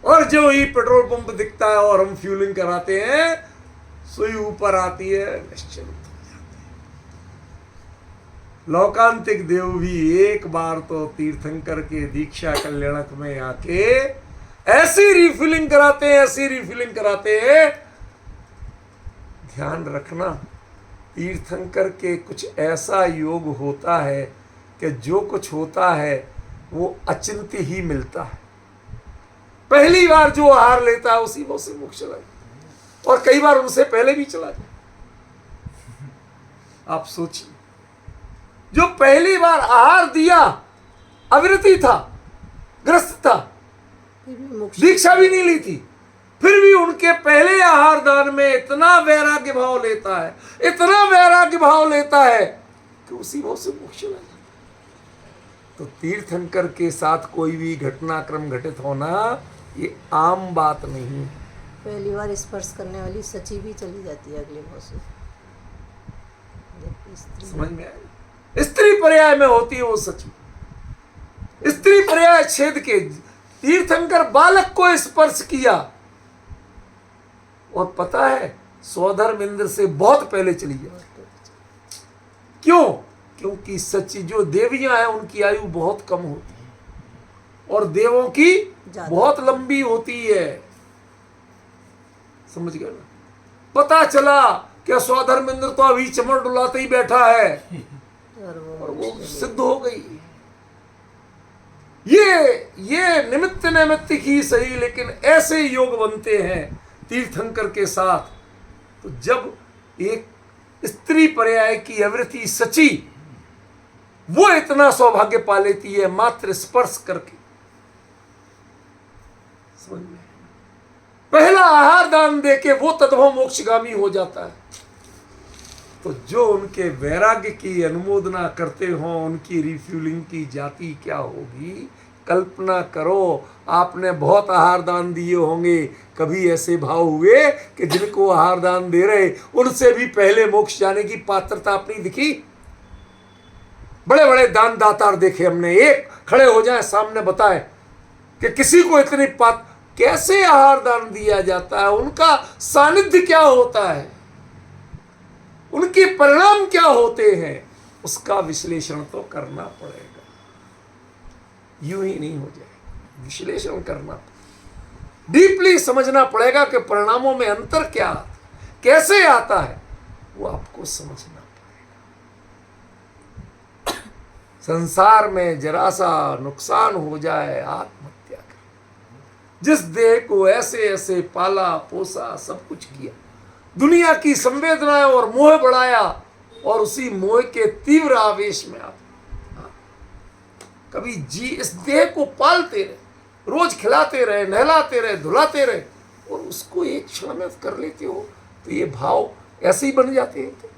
और जो ही पेट्रोल पंप दिखता है और हम फ्यूलिंग कराते हैं, सुई ऊपर आती है, निश्चिंत हो जाते हैं। लौकांतिक देव भी एक बार तो तीर्थंकर के दीक्षा कल्याणक में आके ऐसी रिफिलिंग कराते हैं, ऐसी रिफिलिंग कराते हैं। ध्यान रखना, तीर्थंकर के कुछ ऐसा योग होता है कि जो कुछ होता है वो अचिंत्य ही मिलता है। पहली बार जो आहार लेता है उसी भाव से मोक्ष चला जाए, और कई बार उनसे पहले भी चला जाए। आप सोचिए, जो पहली बार आहार दिया अविरति था, ग्रस्त था, फिर भी मोक्ष दीक्षा भी नहीं ली थी, फिर भी उनके पहले आहार दान में इतना वैराग्य भाव लेता है, इतना वैराग्य भाव लेता है कि उसी भाव से मोक्ष चला जाता। तो तीर्थंकर के साथ कोई भी घटनाक्रम घटित होना ये आम बात नहीं। पहली बार स्पर्श करने वाली सची भी चली जाती है अगले भाव से। जबकि स्त्री समझ में आया? स्त्री पर्याय में होती है वो सची। स्त्री पर्याय छेद के तीर्थंकर बालक को स्पर्श किया, और पता है सौधर्म इंद्र से बहुत पहले चली जाए। क्यों? क्योंकि सच्ची जो देवियां हैं उनकी आयु बहुत कम होती है और देवों की बहुत लंबी होती है। समझ गए ना? पता चला कि सौधर्म इंद्र तो अभी चमड़ डुलाते ही बैठा है और वो सिद्ध हो गई। ये निमित्त नैमित्तिक ही सही, लेकिन ऐसे योग बनते हैं तीर्थंकर के साथ। तो जब एक स्त्री पर्याय की अवृत्ति सची, वो इतना सौभाग्य पा लेती है मात्र स्पर्श करके। समझ में? पहला आहार दान देके वो तद्भव मोक्षगामी हो जाता है। तो जो उनके वैराग्य की अनुमोदना करते हो, उनकी रिफ्यूलिंग की जाति क्या होगी? कल्पना करो, आपने बहुत आहार दान दिए होंगे, कभी ऐसे भाव हुए कि जिनको आहार दान दे रहे उनसे भी पहले मोक्ष जाने की पात्रता अपनी दिखी? बड़े बड़े दान दातार देखे हमने, एक खड़े हो जाए सामने बताए कि किसी को इतनी कैसे आहार दान दिया जाता है, उनका सानिध्य क्या होता है, उनके परिणाम क्या होते हैं, उसका विश्लेषण तो करना पड़ेगा। यूं ही नहीं हो जाएगा, विश्लेषण करना, डीपली समझना पड़ेगा कि परिणामों में अंतर क्या आता, कैसे आता है, वो आपको समझना पड़ेगा। संसार में जरा सा नुकसान हो जाए आत्महत्या कर। जिस देह को ऐसे ऐसे पाला पोसा, सब कुछ किया, दुनिया की संवेदनाएं और मोह बढ़ाया, और उसी मोह के तीव्र आवेश में आप कभी जी इस देह को पालते रहे, रोज खिलाते रहे, नहलाते रहे, धुलाते रहे, और उसको एक क्षण में कर लेते हो, तो ये भाव ऐसे ही बन जाते हैं। तो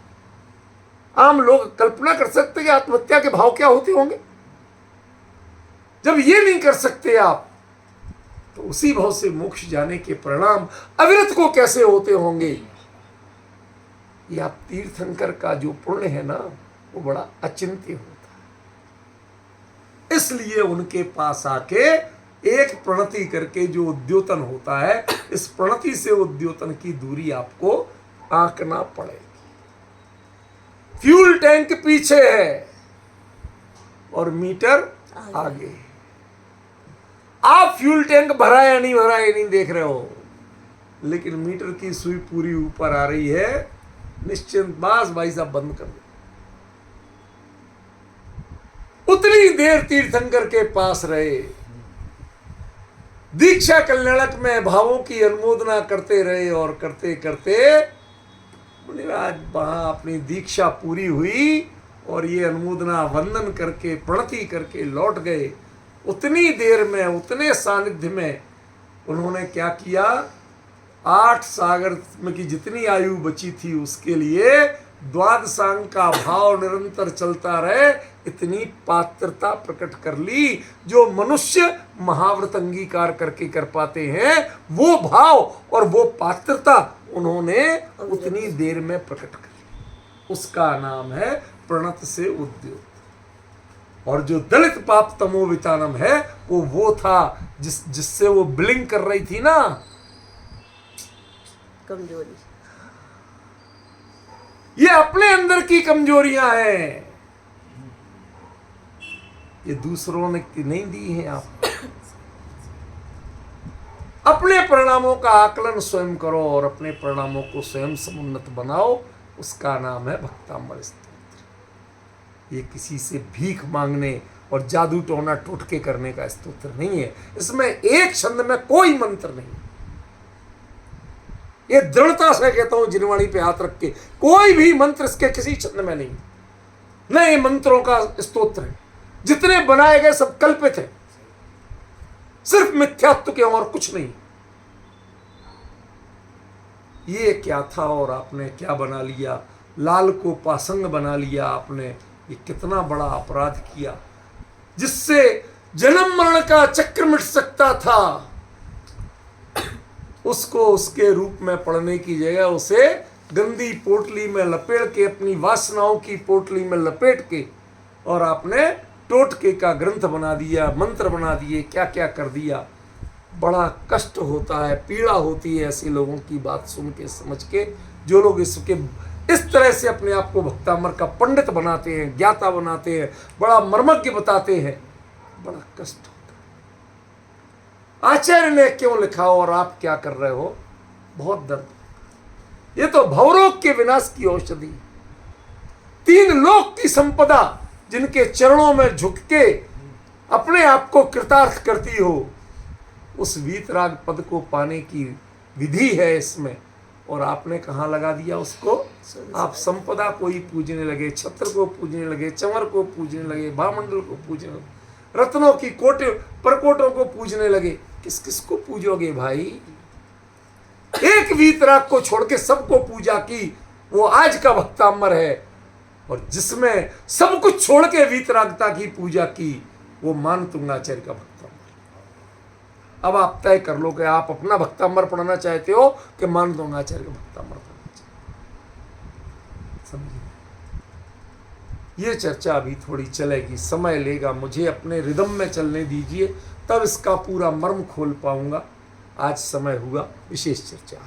आम लोग कल्पना कर सकते कि आत्महत्या के भाव क्या होते होंगे? जब ये नहीं कर सकते आप, तो उसी भाव से मोक्ष जाने के परिणाम अविरत को कैसे होते होंगे? ये आप तीर्थंकर का जो पुण्य है ना, वो बड़ा अचिंत्य होता है। इसलिए उनके पास आके एक प्रणति करके जो उद्योतन होता है, इस प्रणति से उद्योतन की दूरी आपको आंकना पड़ेगी। फ्यूल टैंक पीछे है और मीटर आगे। आप फ्यूल टैंक भरा या नहीं भरा ये नहीं देख रहे हो, लेकिन मीटर की सुई पूरी ऊपर आ रही है। निश्चिंत बास भाई साहब बंद कर दो। उतनी देर तीर्थंकर के पास रहे, दीक्षा कल्याणक में भावों की अनुमोदना करते रहे, और करते करते आज वहां अपनी दीक्षा पूरी हुई और ये अनुमोदना वंदन करके प्रणति करके लौट गए। उतनी देर में, उतने सानिध्य में उन्होंने क्या किया? 8 सागर में की जितनी आयु बची थी उसके लिए द्वादशांग का भाव निरंतर चलता रहे, इतनी पात्रता प्रकट कर ली जो मनुष्य महाव्रत अंगीकार करके कर पाते हैं। वो भाव और वो पात्रता उन्होंने उतनी देर में प्रकट कर ली। उसका नाम है प्रणत से उद्योत। और जो दलित पाप तमोवितानम है, वो था जिससे वो ब्लिंक कर रही थी ना, कमजोरी। ये अपने अंदर की कमजोरियां हैं, ये दूसरों ने नहीं दी हैं। आप अपने परिणामों का आकलन स्वयं करो और अपने परिणामों को स्वयं समुन्नत बनाओ। उसका नाम है भक्तांबर स्तोत्र। ये किसी से भीख मांगने और जादू टोना टोटके करने का स्तोत्र नहीं है। इसमें एक छंद में कोई मंत्र नहीं। ये दृढ़ता से कहता हूं जिनवाणी पे हाथ रख के, कोई भी मंत्र इसके किसी छंद में नहीं। नए मंत्रों का स्तोत्र है, जितने बनाए गए सब कल्पित है, सिर्फ मिथ्यात्व के और कुछ नहीं। ये क्या था और आपने क्या बना लिया, लाल को पासंग बना लिया आपने। ये कितना बड़ा अपराध किया, जिससे जन्म मरण का चक्र मिट सकता था, उसको उसके रूप में पढ़ने की जगह उसे गंदी पोटली में लपेट के, अपनी वासनाओं की पोटली में लपेट के, और आपने टोटके का ग्रंथ बना दिया, मंत्र बना दिए, क्या क्या कर दिया। बड़ा कष्ट होता है, पीड़ा होती है ऐसे लोगों की बात सुन के, समझ के, जो लोग इसके इस तरह से अपने आप को भक्तामर का पंडित बनाते हैं, ज्ञाता बनाते हैं, बड़ा मर्मज्ञ बताते हैं। बड़ा कष्ट होता है। आचार्य ने क्यों लिखा और आप क्या कर रहे हो, बहुत दर्द। ये तो भवरोग के विनाश की औषधि, 3 लोक की संपदा जिनके चरणों में झुक के अपने आप को कृतार्थ करती हो, उस वीतराग पद को पाने की विधि है इसमें। और आपने कहाँ लगा दिया उसको, आप संपदा को ही पूजने लगे, छत्र को पूजने लगे, चंवर को पूजने लगे, भामंडल को पूजने लगे, रत्नों की कोटे परकोटों को पूजने लगे। किस किस को पूजोगे भाई? एक वीतराग को छोड़ के सबको पूजा की, वो आज का भक्तामर है। और जिसमें सब कुछ छोड़ के वीतरागता की पूजा की, वो मान तुंगाचार्य का भक्तामर। अब आप तय कर लो कि आप अपना भक्तामर पढ़ना चाहते हो कि मान तुंगाचार्य का भक्तामर पढ़ना चाहते। समझिए, ये चर्चा अभी थोड़ी चलेगी, समय लेगा, मुझे अपने रिदम में चलने दीजिए, तब इसका पूरा मर्म खोल पाऊंगा। आज समय हुआ विशेष चर्चा।